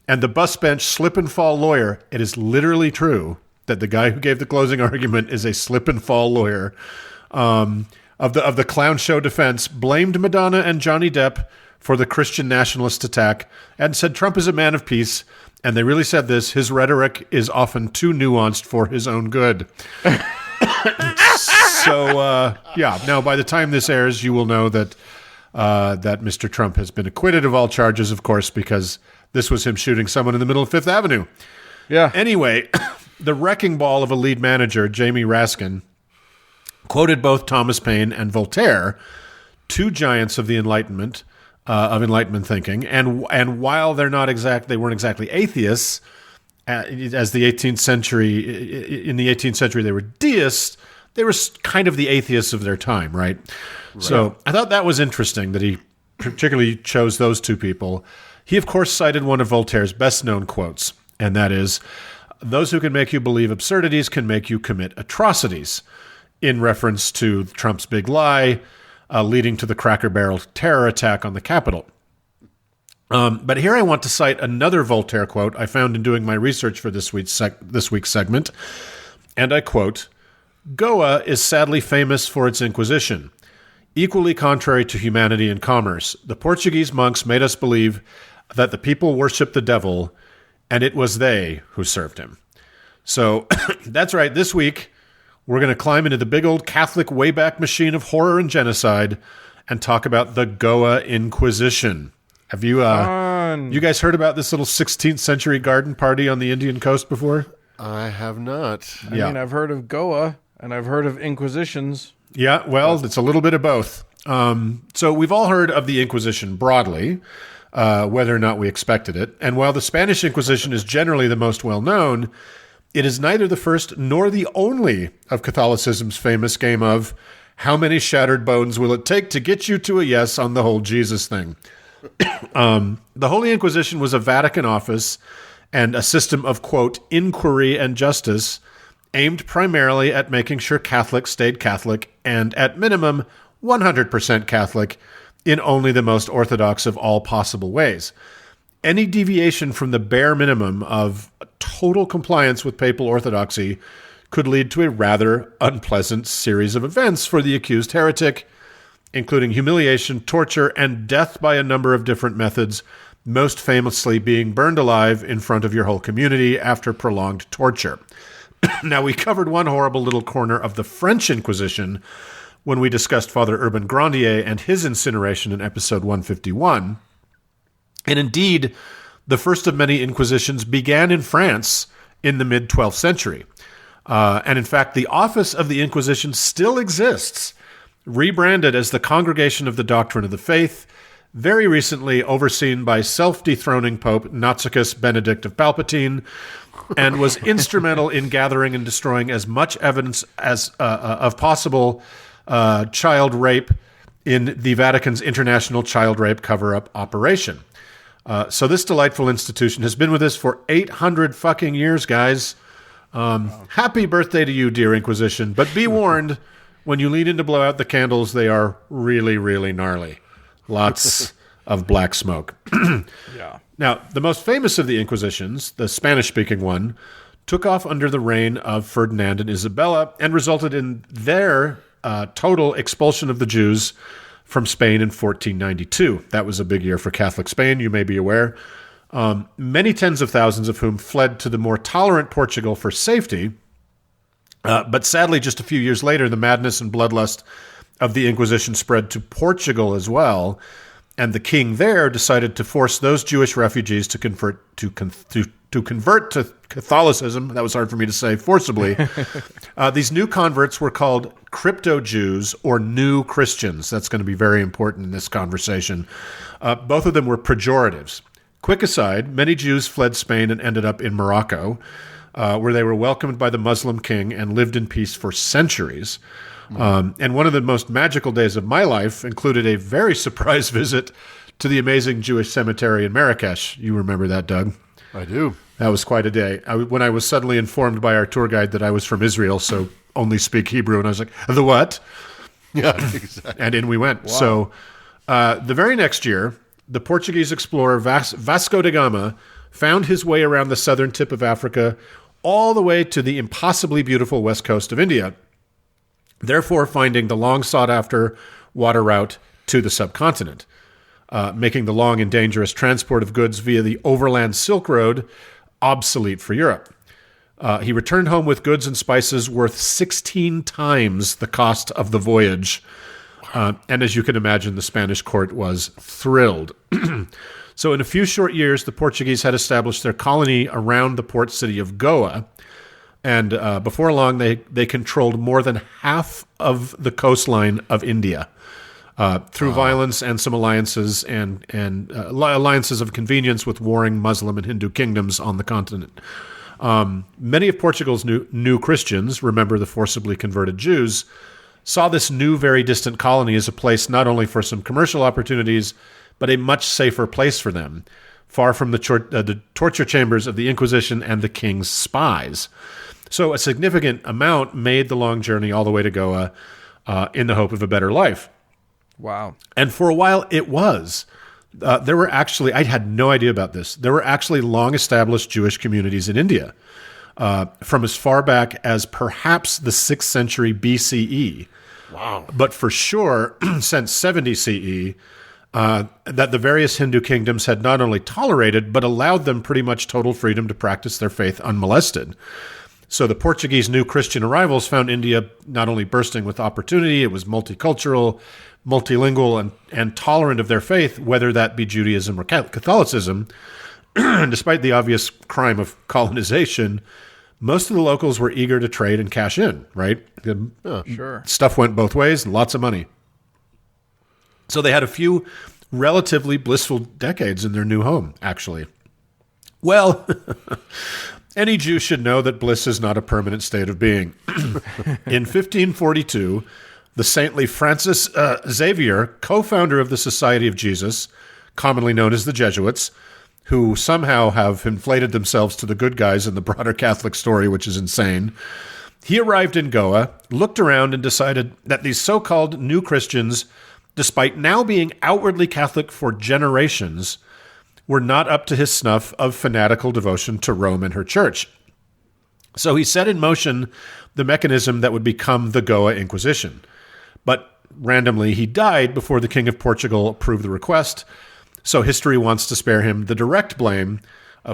And the bus bench slip and fall lawyer, it is literally true that the guy who gave the closing argument is a slip and fall lawyer of the clown show defense, blamed Madonna and Johnny Depp for the Christian nationalist attack and said Trump is a man of peace. And they really said this: his rhetoric is often too nuanced for his own good. So, now by the time this airs, you will know that Mr. Trump has been acquitted of all charges, of course, because this was him shooting someone in the middle of Fifth Avenue. Yeah. Anyway, the wrecking ball of a lead manager, Jamie Raskin, quoted both Thomas Paine and Voltaire, two giants of the Enlightenment, of Enlightenment thinking, and while they weren't exactly atheists, as the 18th century, in the 18th century they were deists. They were kind of the atheists of their time, right? So I thought that was interesting that he particularly chose those two people. He, of course, cited one of Voltaire's best-known quotes, and that is, "Those who can make you believe absurdities can make you commit atrocities," in reference to Trump's big lie, leading to the Cracker Barrel terror attack on the Capitol. But here I want to cite another Voltaire quote I found in doing my research for this week's segment, and I quote, "Goa is sadly famous for its Inquisition. Equally contrary to humanity and commerce, the Portuguese monks made us believe that the people worshiped the devil, and it was they who served him." So that's right. This week, we're going to climb into the big old Catholic Wayback Machine of horror and genocide and talk about the Goa Inquisition. Have you you guys heard about this little 16th century garden party on the Indian coast before? I have not. I mean, I've heard of Goa, and I've heard of Inquisitions. Yeah, well, it's a little bit of both. So we've all heard of the Inquisition broadly, whether or not we expected it. And while the Spanish Inquisition is generally the most well-known, it is neither the first nor the only of Catholicism's famous game of how many shattered bones will it take to get you to a yes on the whole Jesus thing. The Holy Inquisition was a Vatican office and a system of, quote, inquiry and justice aimed primarily at making sure Catholics stayed Catholic and, at minimum, 100% Catholic in only the most orthodox of all possible ways. Any deviation from the bare minimum of total compliance with papal orthodoxy could lead to a rather unpleasant series of events for the accused heretic, including humiliation, torture, and death by a number of different methods, most famously being burned alive in front of your whole community after prolonged torture. Now, we covered one horrible little corner of the French Inquisition when we discussed Father Urban Grandier and his incineration in episode 151. And indeed, the first of many inquisitions began in France in the mid-12th century. And in fact, the office of the Inquisition still exists, rebranded as the Congregation of the Doctrine of the Faith, very recently overseen by self-dethroning Pope Nazicus Benedict of Palpatine, and was instrumental in gathering and destroying as much evidence as of possible child rape in the Vatican's international child rape cover-up operation. So this delightful institution has been with us for 800 fucking years, guys. Happy birthday to you, dear Inquisition. But be warned, when you lean in to blow out the candles, they are really, really gnarly. Lots of black smoke. Yeah. Now, the most famous of the Inquisitions, the Spanish-speaking one, took off under the reign of Ferdinand and Isabella and resulted in their total expulsion of the Jews from Spain in 1492. That was a big year for Catholic Spain, you may be aware. Many tens of thousands of whom fled to the more tolerant Portugal for safety. But sadly, just a few years later, the madness and bloodlust of the Inquisition spread to Portugal as well, and the king there decided to force those Jewish refugees to convert to Catholicism. That was hard for me to say forcibly. These new converts were called crypto-Jews or new Christians. That's going to be very important in this conversation. Both of them were pejoratives. Quick aside, many Jews fled Spain and ended up in Morocco, where they were welcomed by the Muslim king and lived in peace for centuries. And one of the most magical days of my life included a very surprise visit to the amazing Jewish cemetery in Marrakesh. You remember that, Doug? I do. That was quite a day. When I was suddenly informed by our tour guide that I was from Israel, so only speak Hebrew, and I was like, the what? Yeah, exactly. And in we went. Wow. So the very next year, the Portuguese explorer Vasco da Gama found his way around the southern tip of Africa all the way to the impossibly beautiful west coast of India, therefore finding the long-sought-after water route to the subcontinent, making the long and dangerous transport of goods via the overland Silk Road obsolete for Europe. He returned home with goods and spices worth 16 times the cost of the voyage. And as you can imagine, the Spanish court was thrilled. So in a few short years, the Portuguese had established their colony around the port city of Goa. And before long, they controlled more than half of the coastline of India through violence and some alliances and alliances of convenience with warring Muslim and Hindu kingdoms on the continent. Many of Portugal's new Christians, remember the forcibly converted Jews, saw this new, very distant colony as a place not only for some commercial opportunities, but a much safer place for them, far from the torture chambers of the Inquisition and the king's spies. So a significant amount made the long journey all the way to Goa in the hope of a better life. Wow. And for a while, it was. There were actually, I had no idea about this, there were actually long-established Jewish communities in India from as far back as perhaps the 6th century BCE. Wow. But for sure, since 70 CE, that the various Hindu kingdoms had not only tolerated, but allowed them pretty much total freedom to practice their faith unmolested. So the Portuguese new Christian arrivals found India not only bursting with opportunity, it was multicultural, multilingual, and tolerant of their faith, whether that be Judaism or Catholicism. Despite the obvious crime of colonization, most of the locals were eager to trade and cash in, right? Sure. Stuff went both ways, lots of money. So they had a few relatively blissful decades in their new home, actually. Well, any Jew should know that bliss is not a permanent state of being. In 1542, the saintly Francis Xavier, co-founder of the Society of Jesus, commonly known as the Jesuits, who somehow have inflated themselves to the good guys in the broader Catholic story, which is insane, he arrived in Goa, looked around, and decided that these so-called new Christians, despite now being outwardly Catholic for generations, were not up to his snuff of fanatical devotion to Rome and her church. So he set in motion the mechanism that would become the Goa Inquisition. But randomly, he died before the King of Portugal approved the request, so history wants to spare him the direct blame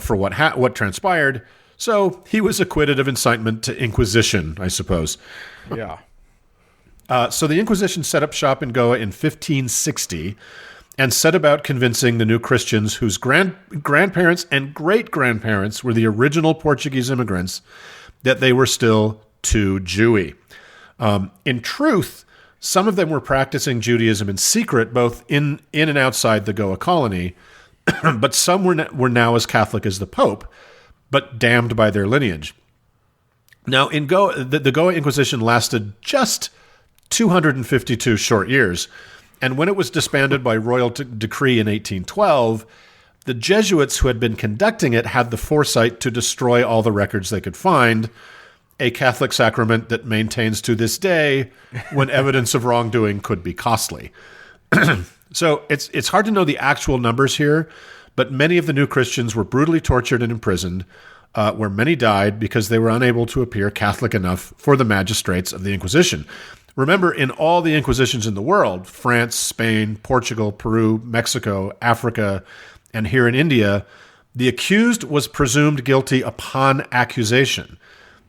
for what transpired, so he was acquitted of incitement to inquisition, I suppose. Yeah. So the Inquisition set up shop in Goa in 1560 and set about convincing the new Christians whose grandparents and great-grandparents were the original Portuguese immigrants that they were still too Jewy. In truth, some of them were practicing Judaism in secret, both in and outside the Goa colony, but some were now as Catholic as the Pope, but damned by their lineage. Now, in Goa, the Goa Inquisition lasted just 252 short years, and when it was disbanded by royal decree in 1812, the Jesuits who had been conducting it had the foresight to destroy all the records they could find, a Catholic sacrament that maintains to this day when evidence of wrongdoing could be costly. So it's hard to know the actual numbers here, but many of the new Christians were brutally tortured and imprisoned, where many died because they were unable to appear Catholic enough for the magistrates of the Inquisition. Remember, in all the Inquisitions in the world, France, Spain, Portugal, Peru, Mexico, Africa, and here in India, the accused was presumed guilty upon accusation.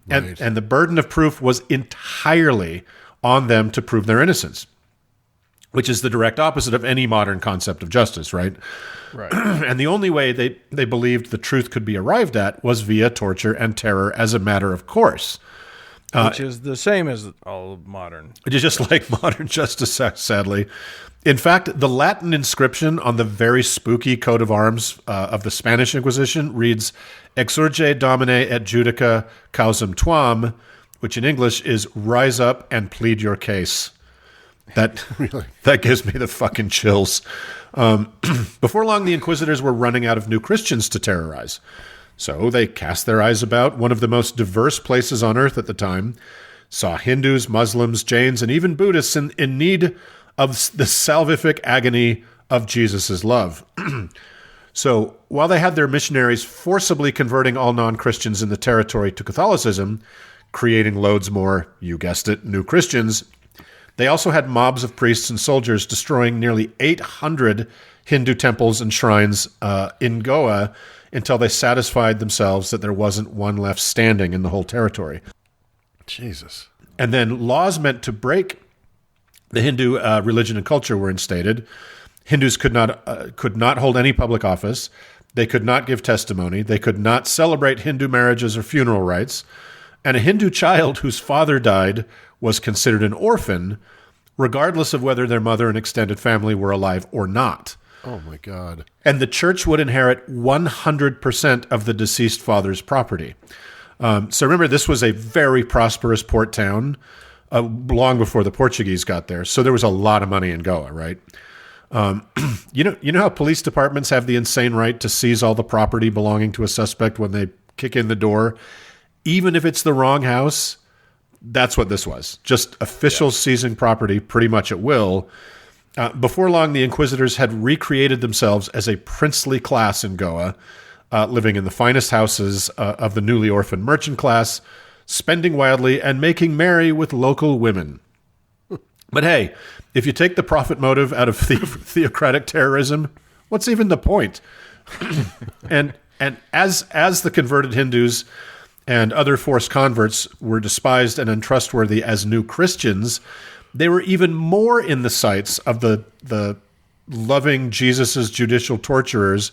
Right. And the burden of proof was entirely on them to prove their innocence, which is the direct opposite of any modern concept of justice, right? Right. And the only way they believed the truth could be arrived at was via torture and terror as a matter of course. Which is the same as all modern. It is just like modern justice, sadly. In fact, the Latin inscription on the very spooky coat of arms of the Spanish Inquisition reads, Exurge Domine et judica causam tuam, which in English is rise up and plead your case. That Really? That gives me the fucking chills. Before long, the Inquisitors were running out of new Christians to terrorize. So they cast their eyes about one of the most diverse places on earth at the time, saw Hindus, Muslims, Jains, and even Buddhists in need of the salvific agony of Jesus' love. So while they had their missionaries forcibly converting all non-Christians in the territory to Catholicism, creating loads more, you guessed it, new Christians, they also had mobs of priests and soldiers destroying nearly 800 Hindu temples and shrines in Goa until they satisfied themselves that there wasn't one left standing in the whole territory. Jesus. And then laws meant to break the Hindu religion and culture were instated. Hindus could not hold any public office. They could not give testimony. They could not celebrate Hindu marriages or funeral rites. And a Hindu child whose father died was considered an orphan, regardless of whether their mother and extended family were alive or not. Oh, my God. And the church would inherit 100% of the deceased father's property. So remember, this was a very prosperous port town long before the Portuguese got there. So there was a lot of money in Goa, right? You know how police departments have the insane right to seize all the property belonging to a suspect when they kick in the door, even if it's the wrong house? That's what this was. Just officials seizing property pretty much at will. Before long, the Inquisitors had recreated themselves as a princely class in Goa, living in the finest houses of the newly orphaned merchant class, spending wildly and making merry with local women. But hey, if you take the profit motive out of theocratic terrorism, what's even the point? and as the converted Hindus and other forced converts were despised and untrustworthy as new Christians, they were even more in the sights of the loving Jesus's judicial torturers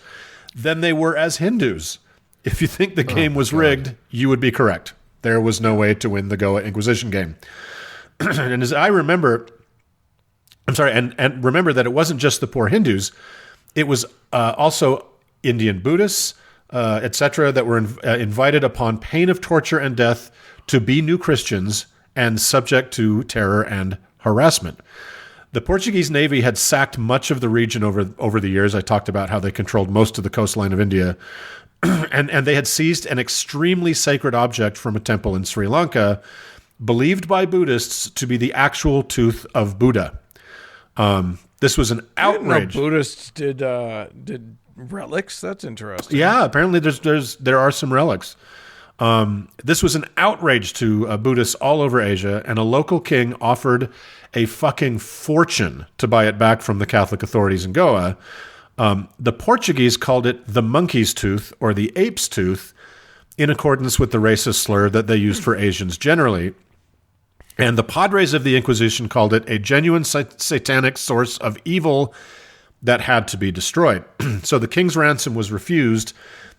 than they were as Hindus. If you think the game was rigged, you would be correct. There was no way to win the Goa Inquisition game. And as I remember, and remember that it wasn't just the poor Hindus, it was also Indian Buddhists, etc., that were invited upon pain of torture and death to be new Christians and subject to terror and harassment. The Portuguese Navy had sacked much of the region over the years. I talked about how they controlled most of the coastline of India. and they had seized an extremely sacred object from a temple in Sri Lanka, believed by Buddhists to be the actual tooth of Buddha. This was an outrage. I didn't know Buddhists did relics. That's interesting. Yeah, apparently there are some relics. This was an outrage to Buddhists all over Asia, and a local king offered a fucking fortune to buy it back from the Catholic authorities in Goa. The Portuguese called it the monkey's tooth or the ape's tooth, in accordance with the racist slur that they used for Asians generally. And the padres of the Inquisition called it a genuine satanic source of evil that had to be destroyed. So the king's ransom was refused,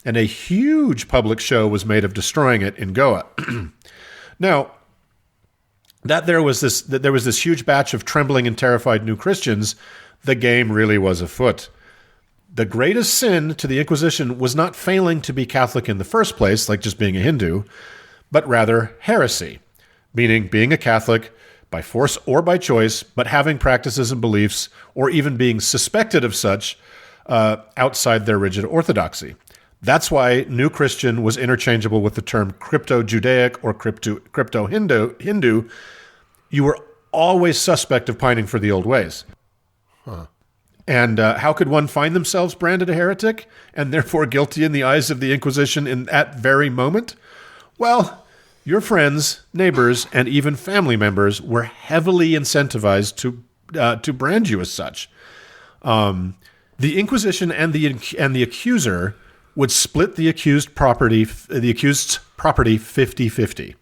and a huge public show was made of destroying it in Goa. Now, that there was this huge batch of trembling and terrified new Christians, the game really was afoot. The greatest sin to the Inquisition was not failing to be Catholic in the first place, like just being a Hindu, but rather heresy, meaning being a Catholic by force or by choice, but having practices and beliefs, or even being suspected of such, outside their rigid orthodoxy. That's why New Christian was interchangeable with the term crypto-Judaic or crypto-Hindu. You were always suspect of pining for the old ways. Huh. And how could one find themselves branded a heretic and therefore guilty in the eyes of the Inquisition in that very moment? Well, your friends, neighbors, and even family members were heavily incentivized to brand you as such. The Inquisition and the accuser would split the accused's property 50-50.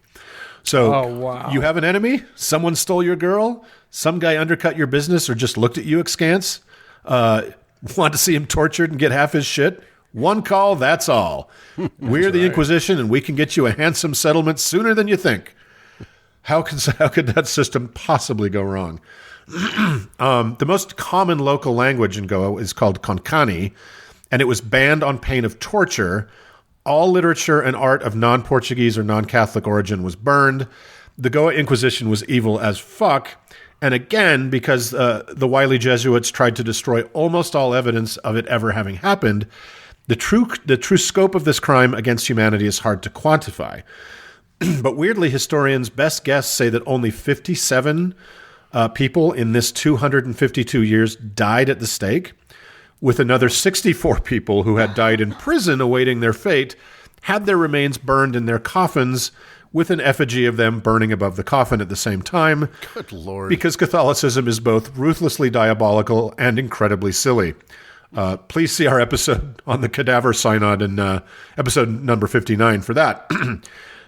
So you have an enemy, someone stole your girl, some guy undercut your business or just looked at you askance, want to see him tortured and get half his shit. One call, that's all. We're the Inquisition, and we can get you a handsome settlement sooner than you think. How could that system possibly go wrong? The most common local language in Goa is called Konkani, and it was banned on pain of torture. All literature and art of non-Portuguese or non-Catholic origin was burned. The Goa Inquisition was evil as fuck. And again, because the wily Jesuits tried to destroy almost all evidence of it ever having happened, the true scope of this crime against humanity is hard to quantify. But weirdly, historians' best guess say that only 57 people in this 252 years died at the stake, with another 64 people who had died in prison awaiting their fate, had their remains burned in their coffins, with an effigy of them burning above the coffin at the same time. Good Lord. Because Catholicism is both ruthlessly diabolical and incredibly silly. Please see our episode on the Cadaver Synod in episode number 59 for that.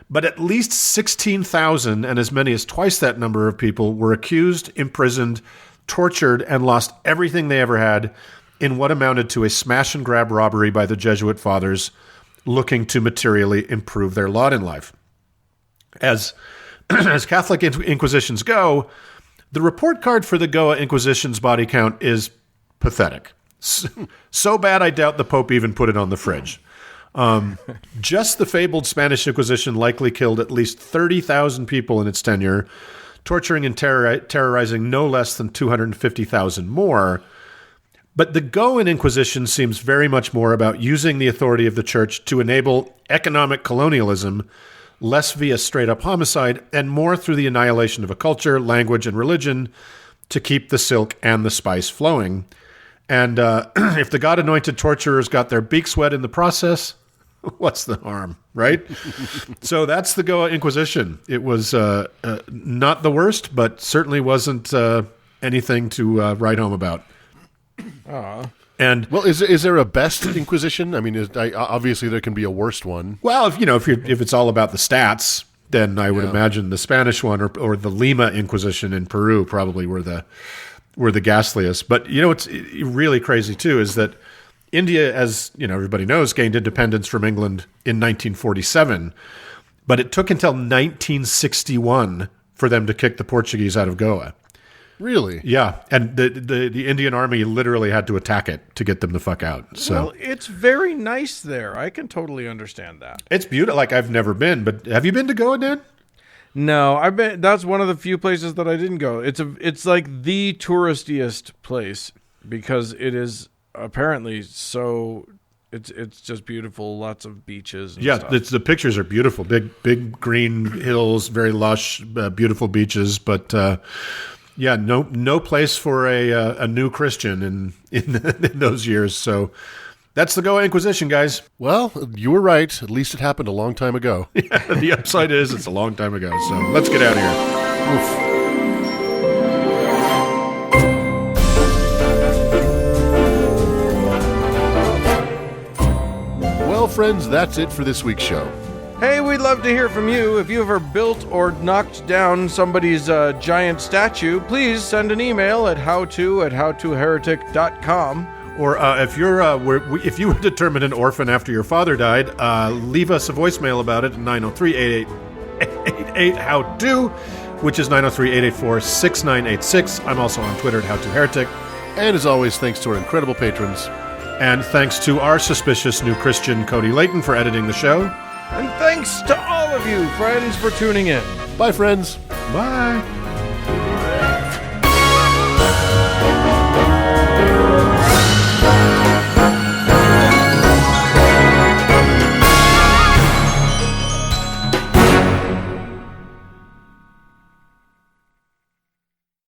But at least 16,000 and as many as twice that number of people were accused, imprisoned, tortured, and lost everything they ever had in what amounted to a smash-and-grab robbery by the Jesuit fathers looking to materially improve their lot in life. As as Catholic inquisitions go, the report card for the Goa Inquisition's body count is pathetic. So bad, I doubt the Pope even put it on the fridge. Just the fabled Spanish Inquisition likely killed at least 30,000 people in its tenure, torturing and terrorizing no less than 250,000 more. But the Goan Inquisition seems very much more about using the authority of the church to enable economic colonialism, less via straight-up homicide, and more through the annihilation of a culture, language, and religion to keep the silk and the spice flowing. And if the God-anointed torturers got their beaks wet in the process, what's the harm, right? So that's the Goa Inquisition. It was not the worst, but certainly wasn't anything to write home about. And well, is there a best Inquisition? I mean, obviously there can be a worst one. Well, if it's all about the stats, then I would imagine the Spanish one or the Lima Inquisition in Peru probably were the ghastliest. But what's really crazy too is that India, as everybody knows, gained independence from England in 1947, but it took until 1961 for them to kick the Portuguese out of Goa. Really? Yeah, and the Indian army literally had to attack it to get them the fuck out. So Well, it's very nice there. I can totally understand that. it's beautiful. Like, I've never been, but have you been to Goa, Dan? No, I've been. That's one of the few places that I didn't go. It's like the touristiest place because it is apparently so. It's just beautiful. Lots of beaches. And stuff. The pictures are beautiful. Big green hills, very lush, beautiful beaches. But no place for a new Christian in those years. So that's the Goa Inquisition, guys. Well, you were right. At least it happened a long time ago. The upside is it's a long time ago. So let's get out of here. Oof. Well, friends, that's it for this week's show. Hey, we'd love to hear from you. If you ever built or knocked down somebody's giant statue, please send an email at howto@howtoheretic.com. Or if you were determined an orphan after your father died, leave us a voicemail about it at 903-888-HOW-TO, which is 903-884-6986. I'm also on Twitter at HowToHeretic. And as always, thanks to our incredible patrons. And thanks to our suspicious new Christian, Cody Layton, for editing the show. And thanks to all of you, friends, for tuning in. Bye, friends. Bye.